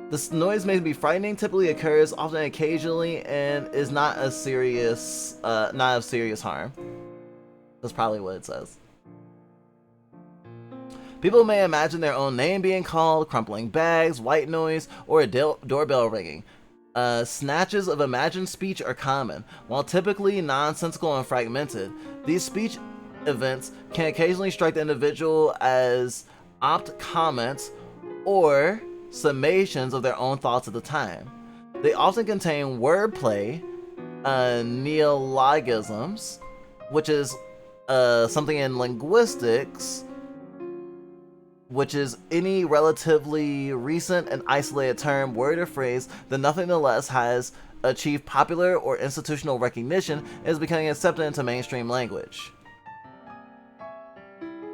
S1: This noise may be frightening, typically occurs often occasionally, and is not of serious harm. That's probably what it says. People may imagine their own name being called, crumpling bags, white noise, or a doorbell ringing. Snatches of imagined speech are common. While typically nonsensical and fragmented, these speech events can occasionally strike the individual as opt comments or summations of their own thoughts at the time. They often contain wordplay, neologisms, which is something in linguistics, which is any relatively recent and isolated term, word, or phrase that nonetheless has achieved popular or institutional recognition and is becoming accepted into mainstream language.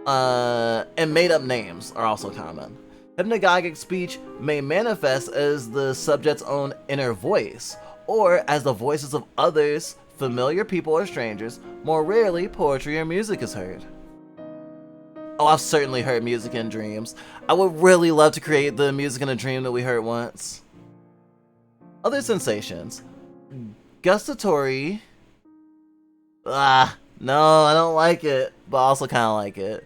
S1: And made-up names are also common. Hypnagogic speech may manifest as the subject's own inner voice, or as the voices of others, familiar people or strangers. More rarely, poetry or music is heard. Oh, I've certainly heard music in dreams. I would really love to create the music in a dream that we heard once. Other sensations. Gustatory. No, I don't like it, but I also kind of like it.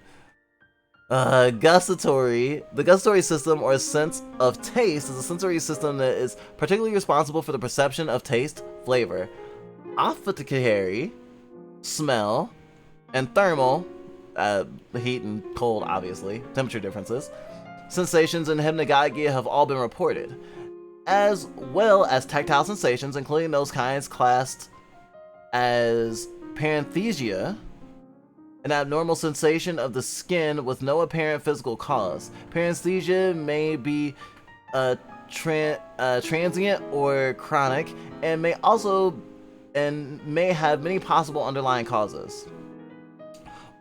S1: Gustatory. The gustatory system, or sense of taste, is a sensory system that is particularly responsible for the perception of taste, flavor. Olfactory, smell, and thermal, heat and cold, obviously, temperature differences. Sensations in hypnagogia have all been reported, as well as tactile sensations, including those kinds classed as paresthesia, an abnormal sensation of the skin with no apparent physical cause. Paresthesia may be transient or chronic, and may have many possible underlying causes.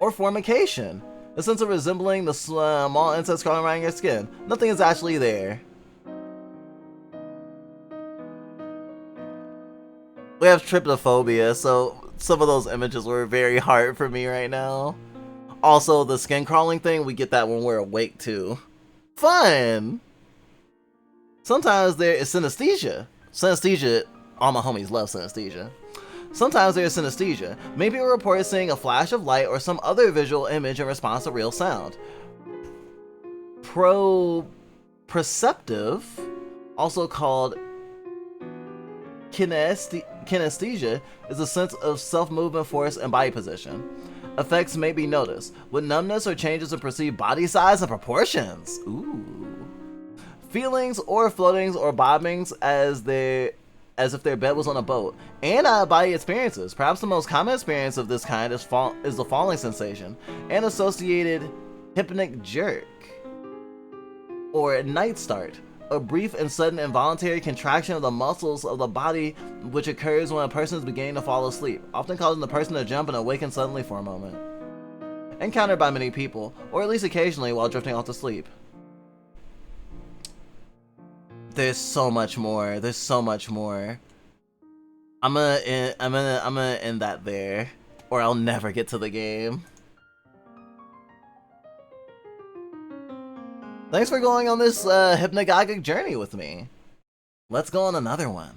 S1: Or formication, the sense of resembling the small insects crawling around your skin. Nothing is actually there. We have tryptophobia, so some of those images were very hard for me right now. Also, the skin crawling thing, we get that when we're awake too. Fun! Sometimes there is synesthesia. Synesthesia, all my homies love synesthesia. Sometimes there is synesthesia. Maybe a report seeing a flash of light or some other visual image in response to real sound. Proprioceptive, also called kinesthesia, is a sense of self-movement, force, and body position. Effects may be noticed, with numbness or changes in perceived body size and proportions. Ooh. Feelings or floatings or bobbings as if their bed was on a boat, and out-of-body experiences. Perhaps the most common experience of this kind is the falling sensation and associated hypnic jerk or night start, a brief and sudden involuntary contraction of the muscles of the body which occurs when a person is beginning to fall asleep, often causing the person to jump and awaken suddenly for a moment. Encountered by many people, or at least occasionally while drifting off to sleep. There's so much more. There's so much more. I'm gonna end that there, or I'll never get to the game. Thanks for going on this hypnagogic journey with me. Let's go on another one.